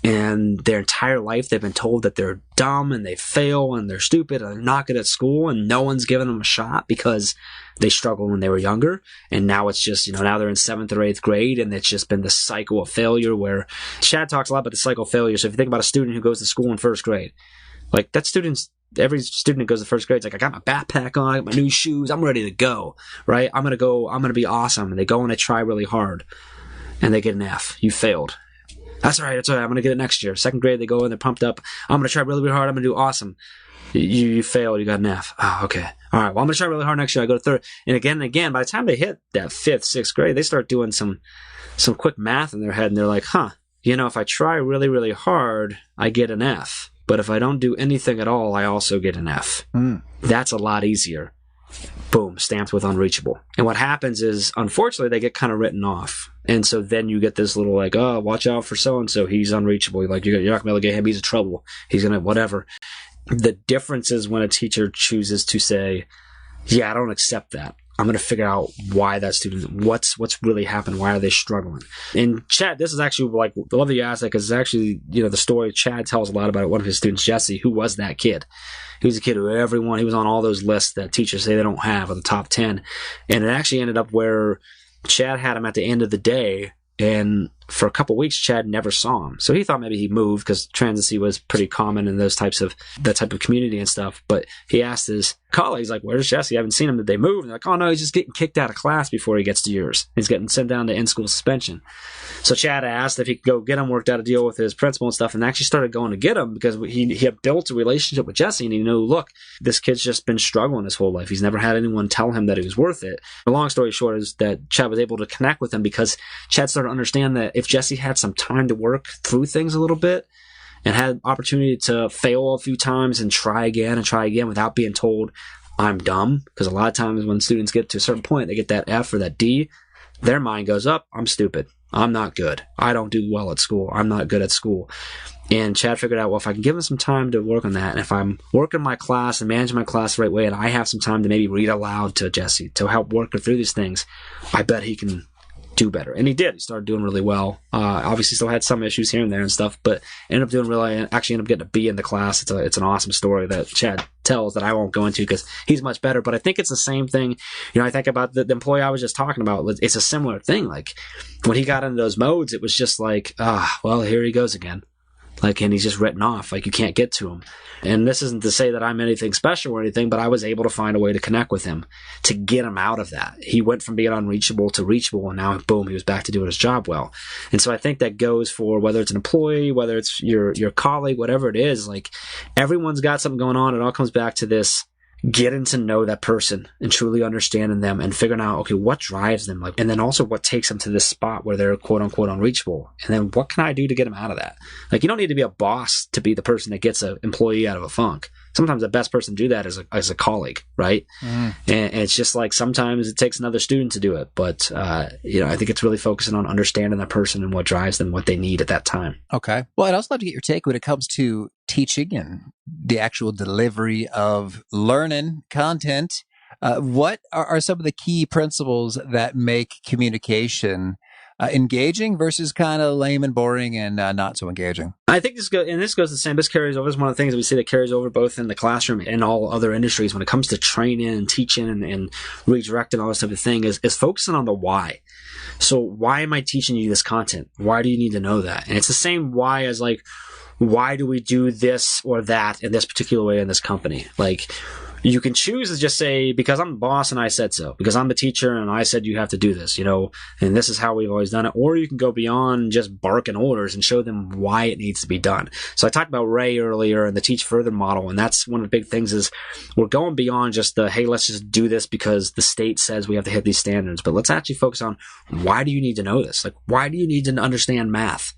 and their entire life they've been told that they're dumb and they fail and they're stupid and they're not good at school and no one's giving them a shot because they struggled when they were younger, and now it's just, now they're in 7th or 8th grade, and it's just been the cycle of failure where Chad talks a lot about the cycle of failure. So if you think about a student who goes to school in 1st grade, like every student who goes to 1st grade is like, I got my backpack on, I got my new shoes, I'm ready to go, right? I'm going to be awesome. And they go and they try really hard, and they get an F. You failed. That's all right. I'm going to get it next year. 2nd grade, they go and they're pumped up. I'm going to try really, really hard. I'm going to do awesome. You failed. You got an F. Oh, okay. All right. Well, I'm going to try really hard next year. I go to 3rd. And again, by the time they hit that 5th, 6th grade, they start doing some quick math in their head. And they're like, if I try really, really hard, I get an F. But if I don't do anything at all, I also get an F. That's a lot easier. Boom, stamped with unreachable. And what happens is, unfortunately, they get kind of written off. And so then you get this little like, oh, watch out for so-and-so. He's unreachable. You're not going to be able to get him. He's in trouble. He's going to whatever. The difference is when a teacher chooses to say, yeah, I don't accept that. I'm going to figure out why that student, what's really happened. Why are they struggling? And Chad, this is actually like, I love that you asked that because it's actually, the story Chad tells a lot about it. One of his students, Jesse, who was that kid. He was a kid who he was on all those lists that teachers say they don't have, or the top 10. And it actually ended up where Chad had him at the end of the day. And for a couple of weeks, Chad never saw him. So he thought maybe he moved because transiency was pretty common in that type of community and stuff. But he asked his colleagues, like, where's Jesse? I haven't seen him. Did they move? And they're like, oh no, he's just getting kicked out of class before he gets to yours. He's getting sent down to in-school suspension. So Chad asked if he could go get him, worked out a deal with his principal and stuff, and actually started going to get him because he had built a relationship with Jesse, and he knew, look, this kid's just been struggling his whole life. He's never had anyone tell him that he was worth it. The long story short is that Chad was able to connect with him because Chad started to understand that if Jesse had some time to work through things a little bit and had opportunity to fail a few times and try again without being told I'm dumb, because a lot of times when students get to a certain point, they get that F or that D, their mind goes up, I'm stupid. I'm not good. I don't do well at school. I'm not good at school. And Chad figured out, well, if I can give him some time to work on that, and if I'm working my class and managing my class the right way, and I have some time to maybe read aloud to Jesse to help work her through these things, I bet he can do better. And he did. He started doing really well. Obviously still had some issues here and there and stuff, but ended up doing actually ended up getting a B in the class. It's an awesome story that Chad tells that I won't go into because he's much better. But I think it's the same thing. I think about the employee I was just talking about. It's a similar thing. Like when he got into those modes, it was just like, well, here he goes again. Like, and he's just written off. Like, you can't get to him. And this isn't to say that I'm anything special or anything, but I was able to find a way to connect with him to get him out of that. He went from being unreachable to reachable, and now, boom, he was back to doing his job well. And so I think that goes for whether it's an employee, whether it's your colleague, whatever it is, like, everyone's got something going on. It all comes back to this getting to know that person and truly understanding them and figuring out, okay, what drives them, like, and then also what takes them to this spot where they're quote unquote unreachable, and then what can I do to get them out of that? Like, you don't need to be a boss to be the person that gets an employee out of a funk. Sometimes the best person to do that is a colleague, right? And it's just like sometimes it takes another student to do it, but I think it's really focusing on understanding that person and what drives them, what they need at that time. Okay. Well, I'd also love to get your take when it comes to teaching and the actual delivery of learning content. What are some of the key principles that make communication engaging versus kind of lame and boring and not so engaging? I think this goes the same. This carries over. This is one of the things that we see that carries over both in the classroom and all other industries when it comes to training and teaching and redirecting, all this type of thing is focusing on the why. So why am I teaching you this content? Why do you need to know that? And it's the same why as like, why do we do this or that in this particular way in this company? Like, you can choose to just say, because I'm the boss and I said so, because I'm the teacher and I said you have to do this, and this is how we've always done it. Or you can go beyond just barking orders and show them why it needs to be done. So I talked about Ray earlier and the Teach Further model, and that's one of the big things is we're going beyond just the, hey, let's just do this because the state says we have to hit these standards. But let's actually focus on, why do you need to know this? Like, why do you need to understand math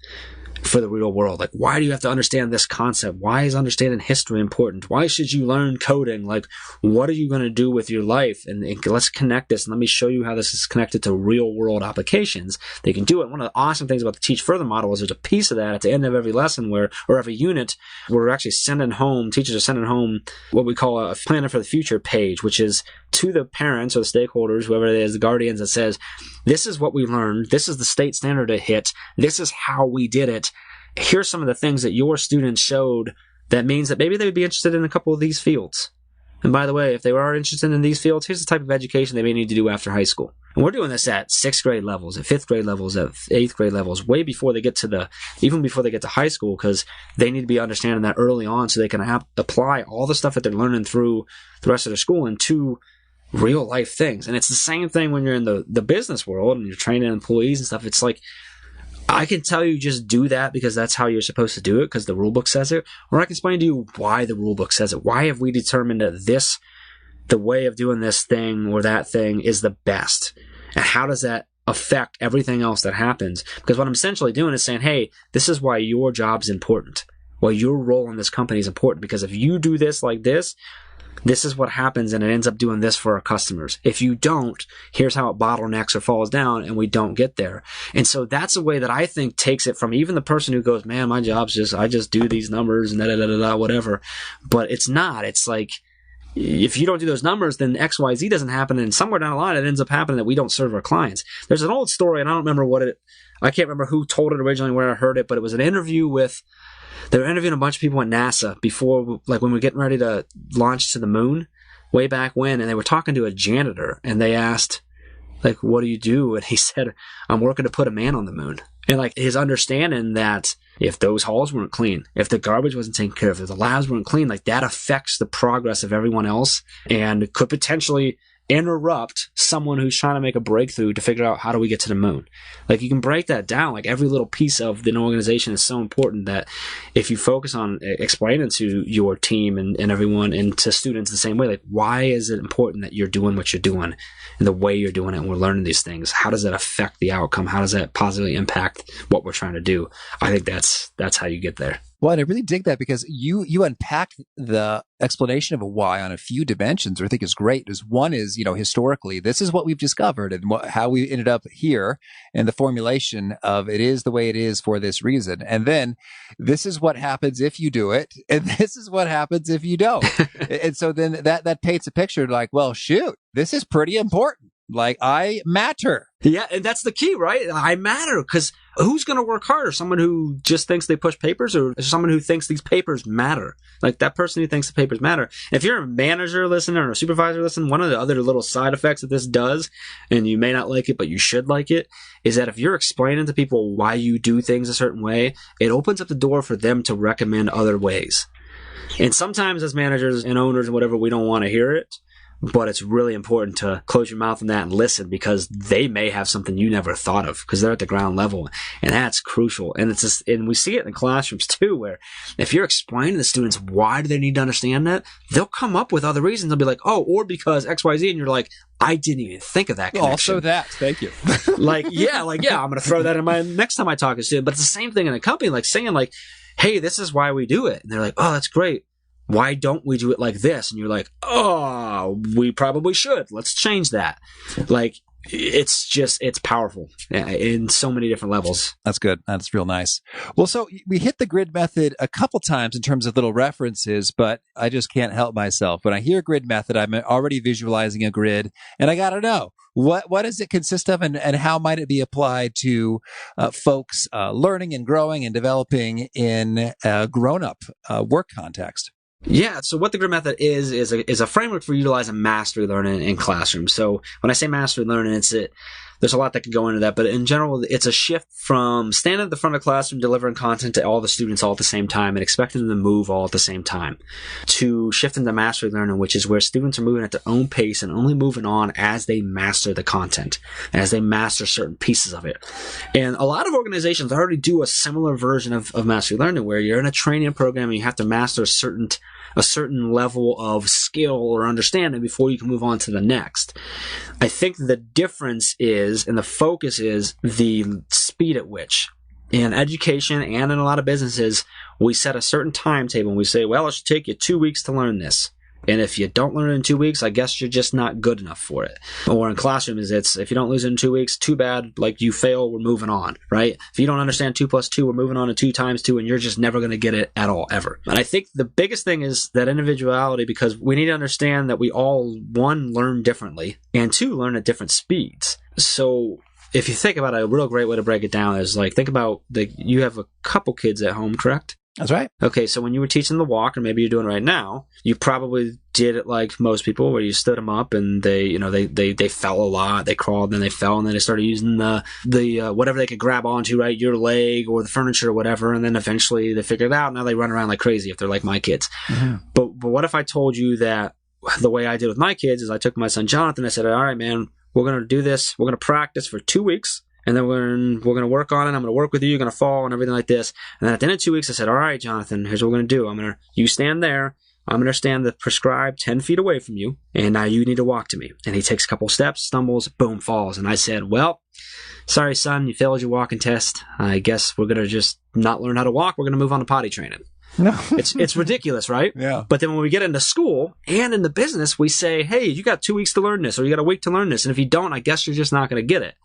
for the real world? Like, why do you have to understand this concept? Why is understanding history important? Why should you learn coding? Like, what are you going to do with your life? And let's connect this, and let me show you how this is connected to real world applications. They can do it. One of the awesome things about the Teach Further model is there's a piece of that at the end of every lesson or every unit, where we're actually teachers are sending home what we call a planning for the future page, which is to the parents or the stakeholders, whoever it is, the guardians, that says, this is what we learned. This is the state standard to hit. This is how we did it. Here's some of the things that your students showed that means that maybe they would be interested in a couple of these fields. And by the way, if they are interested in these fields, here's the type of education they may need to do after high school. And we're doing this at 6th grade levels, at 5th grade levels, at 8th grade levels, way before they get to even before they get to high school, because they need to be understanding that early on so they can apply all the stuff that they're learning through the rest of their school into real life things. And it's the same thing when you're in the business world and you're training employees and stuff. It's like, I can tell you just do that because that's how you're supposed to do it because the rule book says it, or I can explain to you why the rule book says it. Why have we determined that the way of doing this thing or that thing is the best? And how does that affect everything else that happens? Because what I'm essentially doing is saying, hey, this is why your job's important. Why your role in this company is important. Because if you do this like this, this is what happens, and it ends up doing this for our customers. If you don't, here's how it bottlenecks or falls down, and we don't get there. And so that's a way that I think takes it from even the person who goes, man, my job's I just do these numbers and da-da-da-da-da, whatever. But it's not. It's like, if you don't do those numbers, then X, Y, Z doesn't happen, and somewhere down the line, it ends up happening that we don't serve our clients. There's an old story, and I don't remember I can't remember who told it originally, where I heard it, but it was an interview they were interviewing a bunch of people at NASA before, like when we were getting ready to launch to the moon, way back when, and they were talking to a janitor, and they asked, like, what do you do? And he said, I'm working to put a man on the moon. And like his understanding that if those halls weren't clean, if the garbage wasn't taken care of, if the labs weren't clean, like that affects the progress of everyone else and could potentially interrupt someone who's trying to make a breakthrough to figure out how do we get to the moon. Like, you can break that down. Like, every little piece of the organization is so important that if you focus on explaining to your team and everyone and to students the same way, like, why is it important that you're doing what you're doing and the way you're doing it, and we're learning these things? How does that affect the outcome? How does that positively impact what we're trying to do? I think that's how you get there. Well, and I really dig that because you unpack the explanation of a why on a few dimensions, which I think is great. One is, historically, this is what we've discovered and how we ended up here, and the formulation of it is the way it is for this reason. And then this is what happens if you do it, and this is what happens if you don't. And so then that paints a picture like, well, shoot, this is pretty important. Like, I matter. Yeah, and that's the key, right? I matter, because who's going to work harder? Someone who just thinks they push papers, or someone who thinks these papers matter? Like that person who thinks the papers matter. If you're a manager listening or a supervisor listening, one of the other little side effects that this does, and you may not like it, but you should like it, is that if you're explaining to people why you do things a certain way, it opens up the door for them to recommend other ways. And sometimes as managers and owners and whatever, we don't want to hear it. But it's really important to close your mouth on that and listen, because they may have something you never thought of, because they're at the ground level, and that's crucial. And it's just, and we see it in classrooms too, where if you're explaining to students why do they need to understand that, they'll come up with other reasons. They'll be like, oh, or because X, Y, Z, and you're like, I didn't even think of that connection. Also that, thank you. I'm going to throw that in my next time I talk to a student. But it's the same thing in a company, like saying like, hey, this is why we do it. And they're like, oh, that's great. Why don't we do it like this? And you're like, oh, we probably should. Let's change that. Like, it's powerful in so many different levels. That's good. That's real nice. Well, so we hit the grid method a couple times in terms of little references, but I just can't help myself. When I hear grid method, I'm already visualizing a grid, and I got to know, what does it consist of, and how might it be applied to folks learning and growing and developing in a grown-up work context? Yeah, so what the grid method is a framework for utilizing mastery learning in classrooms. So when I say mastery learning, there's a lot that could go into that, but in general, it's a shift from standing at the front of the classroom, delivering content to all the students all at the same time and expecting them to move all at the same time, to shifting to mastery learning, which is where students are moving at their own pace and only moving on as they master the content, as they master certain pieces of it. And a lot of organizations already do a similar version of mastery learning, where you're in a training program and you have to master a certain level of skill or understanding before you can move on to the next. I think the difference is, and the focus is, the speed at which. In education and in a lot of businesses, we set a certain timetable and we say, well, it should take you 2 weeks to learn this. And if you don't learn it in 2 weeks, I guess you're just not good enough for it. Or in classrooms, it's if you don't lose it in 2 weeks, too bad, like you fail, we're moving on, right? If you don't understand 2 + 2, we're moving on to 2 × 2, and you're just never going to get it at all, ever. And I think the biggest thing is that individuality, because we need to understand that we all, one, learn differently, and two, learn at different speeds. So if you think about it, a real great way to break it down is like, think about you have a couple kids at home, correct? That's right. Okay, so when you were teaching them to walk, or maybe you're doing it right now, you probably did it like most people, where you stood them up and they fell a lot, they crawled, then they fell, and then they started using the whatever they could grab onto, right, your leg or the furniture or whatever, and then eventually they figured it out. Now they run around like crazy if they're like my kids. Mm-hmm. But what if I told you that the way I did with my kids is I took my son Jonathan, I said, all right, man, we're going to do this, we're going to practice for 2 weeks. And then we're going to work on it. I'm going to work with you. You're going to fall and everything like this. And then at the end of 2 weeks, I said, all right, Jonathan, here's what we're going to do. You stand there. I'm going to stand the prescribed 10 feet away from you. And now you need to walk to me. And he takes a couple steps, stumbles, boom, falls. And I said, well, sorry, son, you failed your walking test. I guess we're going to just not learn how to walk. We're going to move on to potty training. No. It's ridiculous, right? Yeah. But then when we get into school and in the business, we say, hey, you got 2 weeks to learn this, or you got a week to learn this. And if you don't, I guess you're just not going to get it.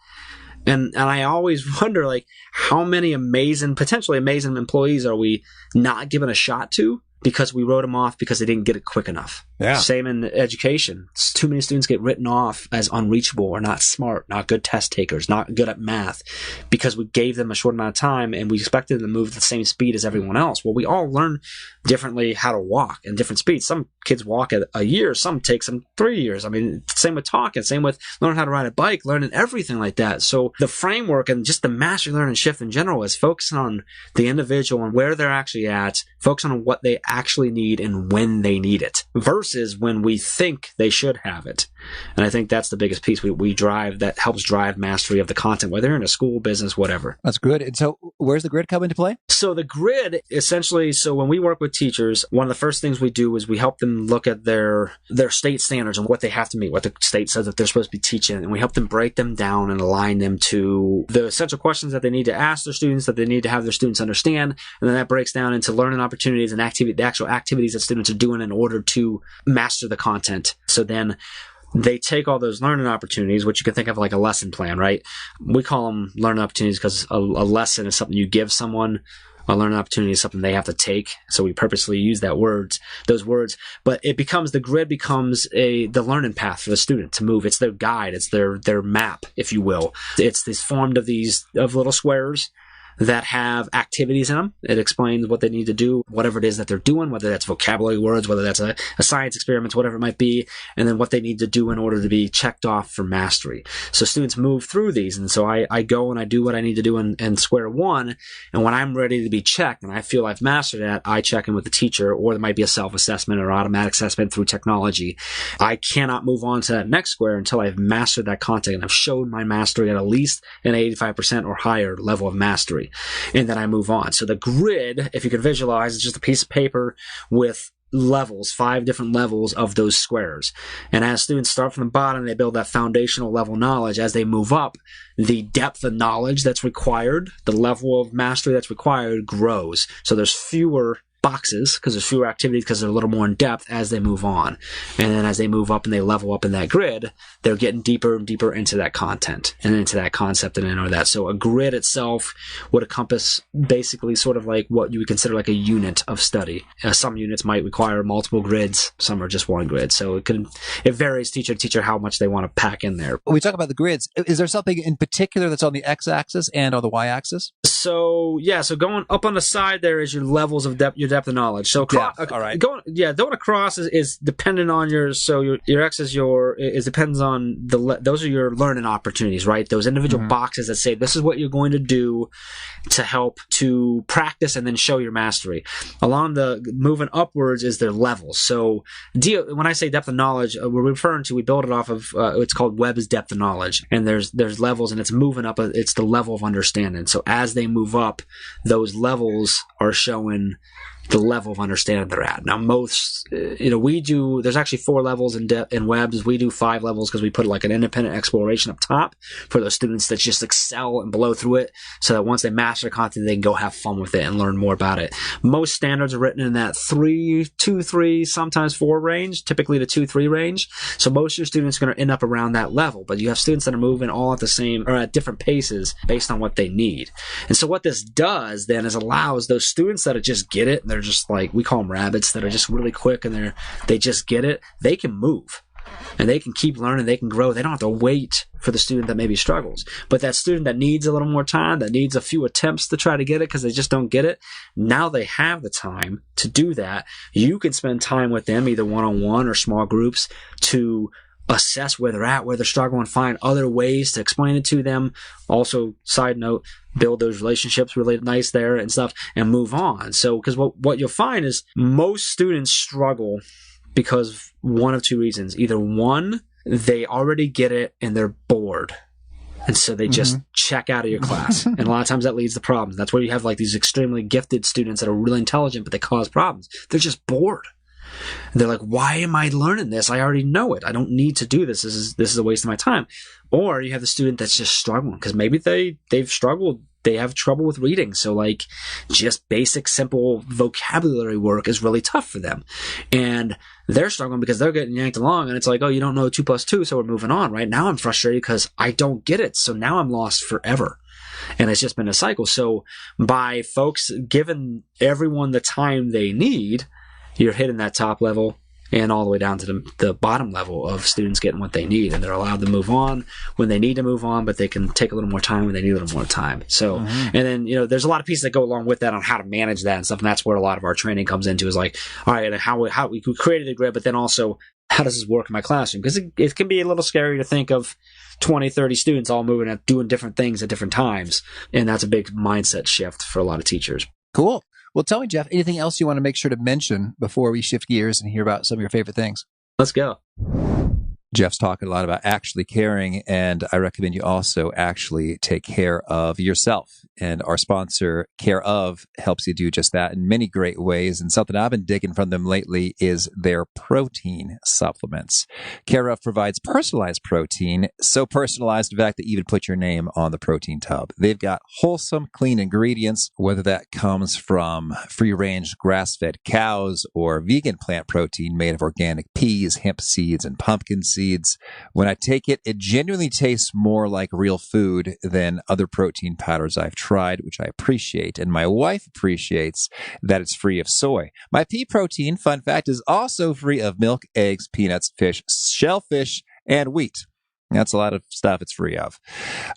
And I always wonder, like, how many potentially amazing employees are we not giving a shot to because we wrote them off because they didn't get it quick enough? Yeah. Same in education. Too many students get written off as unreachable or not smart, not good test takers, not good at math, because we gave them a short amount of time and we expected them to move at the same speed as everyone else. Well, we all learn differently how to walk in different speeds. Some kids walk at a year, some takes them 3 years. I mean, same with talking, same with learning how to ride a bike, learning everything like that. So the framework and just the mastery learning shift in general is focusing on the individual and where they're actually at, focusing on what they actually need and when they need it, versus when we think they should have it. And I think that's the biggest piece we drive that helps drive mastery of the content, whether you're in a school, business, whatever. That's good. And so where's the grid come into play? So the grid, essentially, so when we work with teachers, one of the first things we do is we help them look at their state standards and what they have to meet, what the state says that they're supposed to be teaching, and we help them break them down and align them to the essential questions that they need to ask their students, that they need to have their students understand, and then that breaks down into learning opportunities and the actual activities that students are doing in order to master the content. So then they take all those learning opportunities, which you can think of like a lesson plan, right? We call them learning opportunities because a lesson is something you give someone. A learning opportunity is something they have to take. So we purposely use those words. But the grid becomes the learning path for the student to move. It's their guide. It's their map, if you will. It's this formed of little squares that have activities in them. It explains what they need to do, whatever it is that they're doing, whether that's vocabulary words, whether that's a science experiment, whatever it might be, and then what they need to do in order to be checked off for mastery. So students move through these, and so I go and I do what I need to do in square one, and when I'm ready to be checked and I feel I've mastered that, I check in with the teacher, or there might be a self-assessment or automatic assessment through technology. I cannot move on to that next square until I've mastered that content and I've showed my mastery at least an 85% or higher level of mastery. And then I move on. So the grid, if you can visualize, is just a piece of paper with levels, 5 different levels of those squares. And as students start from the bottom, they build that foundational level knowledge. As they move up, the depth of knowledge that's required, the level of mastery that's required grows. So there's fewer boxes because there's fewer activities because they're a little more in depth as they move on. And then as they move up and they level up in that grid, they're getting deeper and deeper into that content and into that concept and into that. So a grid itself would encompass basically sort of like what you would consider like a unit of study. Some units might require multiple grids, some are just one grid. So it varies teacher to teacher how much they want to pack in there. When we talk about the grids, is there something in particular that's on the x-axis and on the y-axis? So going up on the side there is your levels of depth, your depth of knowledge. So all right. Going across is dependent on your X is it depends on those are your learning opportunities, right? Those individual boxes that say this is what you're going to do to help to practice and then show your mastery. Along the moving upwards is their levels. So when I say depth of knowledge, we're referring to, we build it off of it's called Webb's depth of knowledge, and there's levels, and it's moving up. It's the level of understanding. So as they move up, those levels are showing the level of understanding they're at. Now, most, there's actually 4 levels in Webb's. We do 5 levels because we put like an independent exploration up top for those students that just excel and blow through it so that once they master content, they can go have fun with it and learn more about it. Most standards are written in that 2, 3, sometimes 4 range, typically the 2, 3 range. So most of your students are going to end up around that level, but you have students that are moving all at the same or at different paces based on what they need. And so what this does then is allows those students that just get it, they're just like, we call them rabbits, that are just really quick and they just get it, they can move and they can keep learning, they can grow. They don't have to wait for the student that maybe struggles. But that student that needs a little more time, that needs a few attempts to try to get it because they just don't get it, now they have the time to do that. You can spend time with them, either one-on-one or small groups, to assess where they're at, where they're struggling, find other ways to explain it to them. Also, side note, build those relationships really nice there and stuff and move on. So, because what you'll find is most students struggle because one of 2 reasons. Either one, they already get it and they're bored. And so they just check out of your class. And a lot of times that leads to problems. That's where you have like these extremely gifted students that are really intelligent, but they cause problems. They're just bored. They're like, why am I learning this? I already know it. I don't need to do this. This is a waste of my time. Or you have the student that's just struggling because maybe they've struggled. They have trouble with reading. So like just basic, simple vocabulary work is really tough for them. And they're struggling because they're getting yanked along. And it's like, oh, you don't know 2 + 2. So we're moving on, right? Now I'm frustrated because I don't get it. So now I'm lost forever. And it's just been a cycle. So by folks giving everyone the time they need, you're hitting that top level and all the way down to the bottom level of students getting what they need. And they're allowed to move on when they need to move on, but they can take a little more time when they need a little more time. So, and then, there's a lot of pieces that go along with that on how to manage that and stuff. And that's where a lot of our training comes into, is like, all right, how we created a grid, but then also how does this work in my classroom? Because it can be a little scary to think of 20, 30 students all moving and doing different things at different times. And that's a big mindset shift for a lot of teachers. Cool. Well, tell me, Jeff, anything else you want to make sure to mention before we shift gears and hear about some of your favorite things? Let's go. Jeff's talking a lot about actually caring, and I recommend you also actually take care of yourself. And our sponsor, Care Of, helps you do just that in many great ways. And something I've been digging from them lately is their protein supplements. Care Of provides personalized protein, so personalized, in fact, that you even put your name on the protein tub. They've got wholesome, clean ingredients, whether that comes from free-range grass-fed cows or vegan plant protein made of organic peas, hemp seeds, and pumpkin seeds. When I take it, it genuinely tastes more like real food than other protein powders I've tried, which I appreciate. And my wife appreciates that it's free of soy. My pea protein, fun fact, is also free of milk, eggs, peanuts, fish, shellfish, and wheat. That's a lot of stuff it's free of.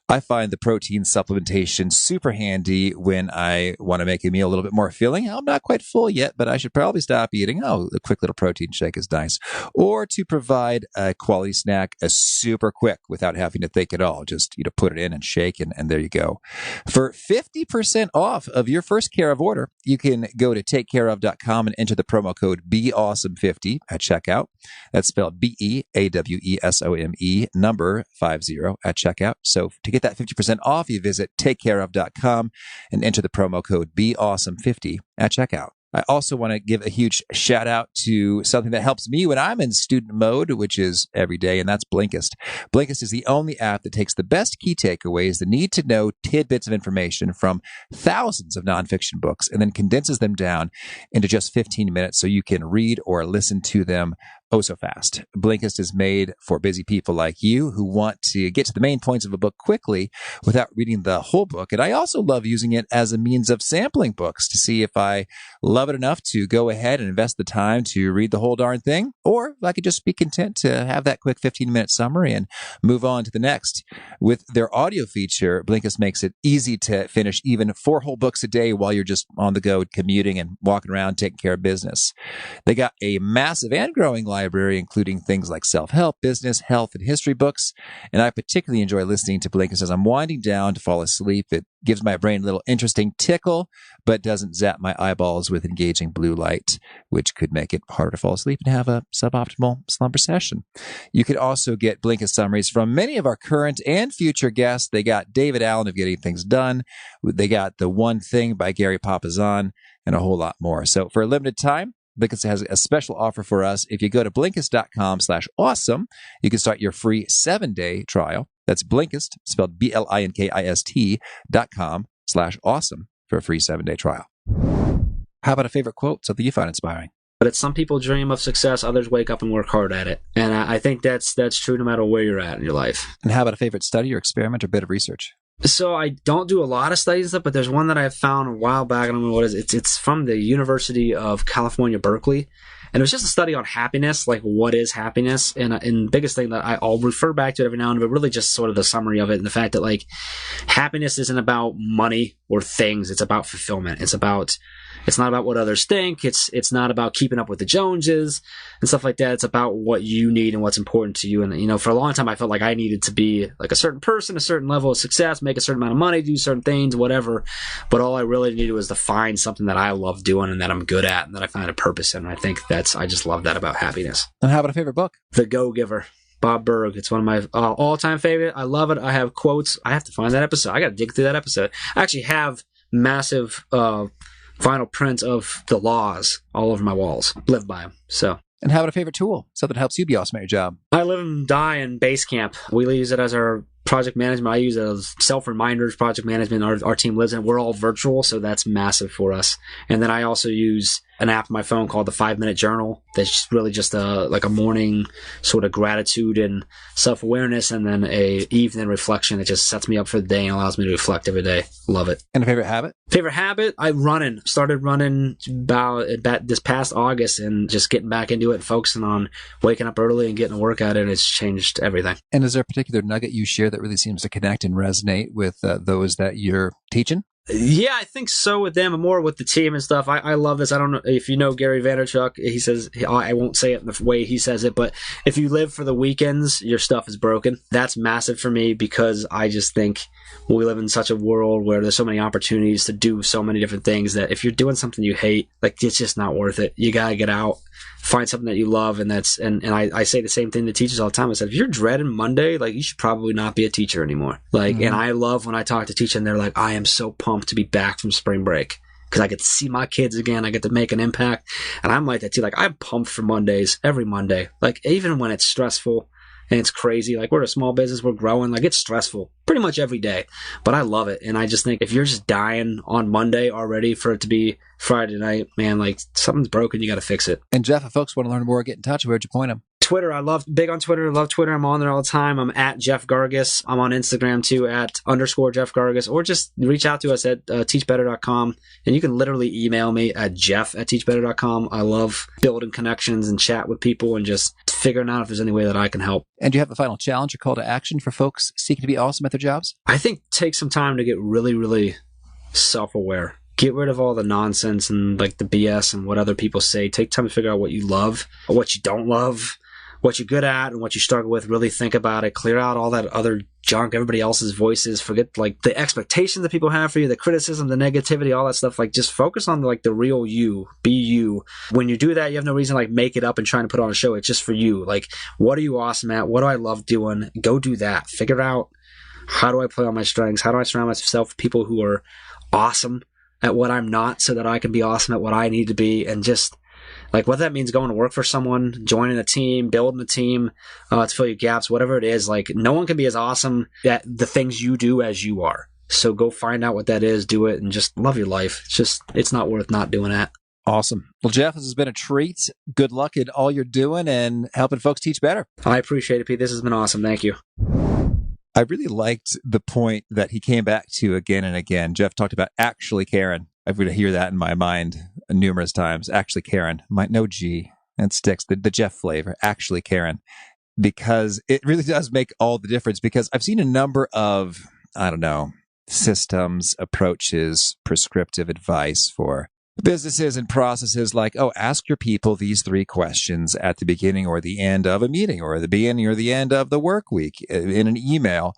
I find the protein supplementation super handy when I want to make a meal a little bit more filling. I'm not quite full yet, but I should probably stop eating. Oh, a quick little protein shake is nice. Or to provide a quality snack super quick without having to think at all. Just, put it in and shake, and there you go. For 50% off of your first Care of order, you can go to takecareof.com and enter the promo code BEAWESOME50 at checkout. That's spelled BEAWESOME, number 50 at checkout. So to get that 50% off, you visit takecareof.com and enter the promo code BEAWESOME50 at checkout. I also want to give a huge shout out to something that helps me when I'm in student mode, which is every day, and that's Blinkist. Blinkist is the only app that takes the best key takeaways, the need to know tidbits of information from thousands of nonfiction books, and then condenses them down into just 15 minutes so you can read or listen to them so fast. Blinkist is made for busy people like you who want to get to the main points of a book quickly without reading the whole book. And I also love using it as a means of sampling books to see if I love it enough to go ahead and invest the time to read the whole darn thing, or if I could just be content to have that quick 15-minute summary and move on to the next. With their audio feature, Blinkist makes it easy to finish even 4 whole books a day while you're just on the go commuting and walking around taking care of business. They got a massive and growing library, including things like self-help, business, health, and history books. And I particularly enjoy listening to Blinkist as I'm winding down to fall asleep. It gives my brain a little interesting tickle, but doesn't zap my eyeballs with engaging blue light, which could make it harder to fall asleep and have a suboptimal slumber session. You could also get Blinkist summaries from many of our current and future guests. They got David Allen of Getting Things Done. They got The One Thing by Gary Papasan, and a whole lot more. So for a limited time, Blinkist has a special offer for us. If you go to Blinkist.com/awesome, you can start your free 7-day trial. That's Blinkist, spelled BLINKIST.com/awesome for a free 7-day trial. How about a favorite quote, something you find inspiring? But it's some people dream of success, others wake up and work hard at it. And I think that's true no matter where you're at in your life. And how about a favorite study or experiment or bit of research? So I don't do a lot of studies, but there's one that I found a while back. I don't know what it is. It's from the University of California, Berkeley. And it was just a study on happiness, like what is happiness? And the biggest thing that I'll refer back to it every now and then, but really just sort of the summary of it and the fact that like happiness isn't about money or things. It's about fulfillment. It's not about what others think. It's not about keeping up with the Joneses and stuff like that. It's about what you need and what's important to you. And, for a long time, I felt like I needed to be like a certain person, a certain level of success, make a certain amount of money, do certain things, whatever. But all I really needed was to find something that I love doing and that I'm good at and that I find a purpose in. And I think I just love that about happiness. And how about a favorite book? The Go-Giver. Bob Burg. It's one of my all-time favorite. I love it. I have quotes. I have to find that episode. I got to dig through that episode. I actually have massive final prints of the laws all over my walls. Live by them. So. And how about a favorite tool? Something that helps you be awesome at your job. I live and die in Basecamp. We use it as our project management. I use it as self-reminders, project management. Our team lives in it. We're all virtual, so that's massive for us. And then I also use an app on my phone called the 5-Minute Journal. That's really just a morning sort of gratitude and self-awareness, and then a evening reflection that just sets me up for the day and allows me to reflect every day. Love it. And a favorite habit? Favorite habit? Started running about this past August and just getting back into it and focusing on waking up early and getting a workout in. It's changed everything. And is there a particular nugget you share that really seems to connect and resonate with those that you're teaching? Yeah, I think so with them and more with the team and stuff. I love this. I don't know if you know Gary Vaynerchuk. He says, I won't say it in the way he says it, but if you live for the weekends, your stuff is broken. That's massive for me because I just think we live in such a world where there's so many opportunities to do so many different things that if you're doing something you hate, like it's just not worth it. You got to get out, find something that you love. And I say the same thing to teachers all the time. I said, if you're dreading Monday, like you should probably not be a teacher anymore. Like, And I love when I talk to teachers and they're like, I am so pumped to be back from spring break because I get to see my kids again. I get to make an impact. And I'm like that too. Like I'm pumped for Mondays every Monday. Like even when it's stressful and it's crazy, like we're a small business, we're growing, like it's stressful pretty much every day, but I love it. And I just think if you're just dying on Monday already for it to be Friday night, man, like something's broken, you got to fix it. And Jeff, if folks want to learn more, get in touch, where'd you point them? Twitter. Big on Twitter. Love Twitter. I'm on there all the time. I'm at Jeff Gargas. I'm on Instagram too at _Jeff Gargas, or just reach out to us at teachbetter.com. And you can literally email me at jeff@teachbetter.com. I love building connections and chat with people and just figuring out if there's any way that I can help. And do you have a final challenge or call to action for folks seeking to be awesome at their jobs? I think take some time to get really, really self-aware. Get rid of all the nonsense and like the BS and what other people say. Take time to figure out what you love, or what you don't love, what you're good at and what you struggle with. Really think about it. Clear out all that other junk, everybody else's voices. Forget like the expectations that people have for you, the criticism, the negativity, all that stuff. Like just focus on like the real you. Be you. When you do that, you have no reason to like make it up and trying to put on a show. It's just for you. Like, what are you awesome at? What do I love doing? Go do that. Figure out, how do I play on my strengths? How do I surround myself with people who are awesome at what I'm not, so that I can be awesome at what I need to be? And just like what that means, going to work for someone, joining a team, building a team to fill your gaps, whatever it is. Like, no one can be as awesome at the things you do as you are. So go find out what that is, do it, and just love your life. It's not worth not doing that. Awesome. Well, Jeff, this has been a treat. Good luck in all you're doing and helping folks teach better. I appreciate it, Pete. This has been awesome. Thank you. I really liked the point that he came back to again and again. Jeff talked about actually caring. I've going to hear that in my mind numerous times. Actually caring. No G. That sticks. The Jeff flavor. Actually caring. Because it really does make all the difference. Because I've seen a number of, systems, approaches, prescriptive advice for businesses and processes like, ask your people these 3 questions at the beginning or the end of a meeting, or the beginning or the end of the work week in an email.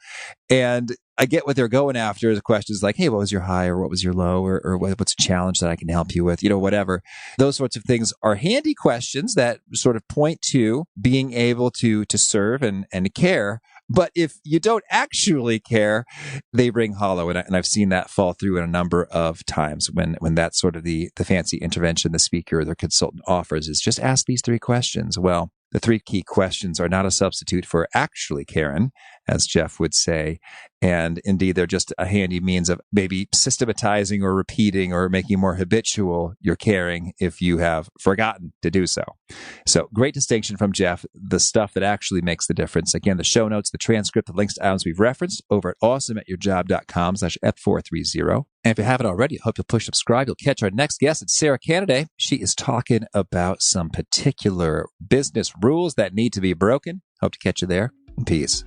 And I get what they're going after. The questions like, hey, what was your high, or what was your low, or what's a challenge that I can help you with? Whatever. Those sorts of things are handy questions that sort of point to being able to serve and care. But if you don't actually care, they ring hollow. And I've seen that fall through in a number of times when that's sort of the fancy intervention the speaker or the consultant offers is just ask these 3 questions. Well, the 3 key questions are not a substitute for actually caring, as Jeff would say. And indeed, they're just a handy means of maybe systematizing or repeating or making more habitual your caring if you have forgotten to do so. So great distinction from Jeff, the stuff that actually makes the difference. Again, the show notes, the transcript, the links to items we've referenced over at awesomeatyourjob.com/F430. And if you haven't already, I hope you'll push subscribe. You'll catch our next guest. It's Sarah Canaday. She is talking about some particular business rules that need to be broken. Hope to catch you there. Peace.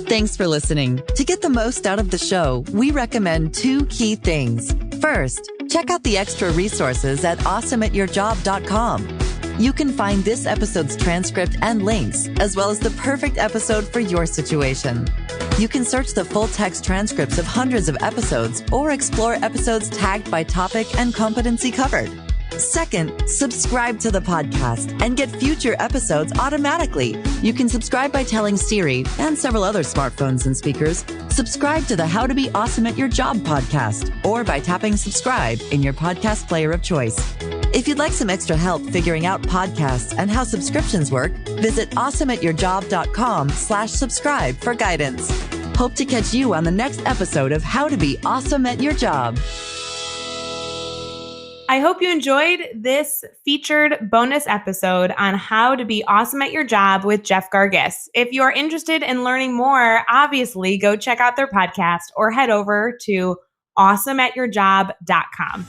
Thanks for listening. To get the most out of the show, we recommend 2 key things. First, check out the extra resources at awesomeatyourjob.com. You can find this episode's transcript and links, as well as the perfect episode for your situation. You can search the full text transcripts of hundreds of episodes or explore episodes tagged by topic and competency covered. Second, subscribe to the podcast and get future episodes automatically. You can subscribe by telling Siri and several other smartphones and speakers, subscribe to the How to Be Awesome at Your Job podcast, or by tapping subscribe in your podcast player of choice. If you'd like some extra help figuring out podcasts and how subscriptions work, visit awesomeatyourjob.com/subscribe for guidance. Hope to catch you on the next episode of How to Be Awesome at Your Job. I hope you enjoyed this featured bonus episode on how to be awesome at your job with Jeff Gargis. If you are interested in learning more, obviously go check out their podcast or head over to awesomeatyourjob.com.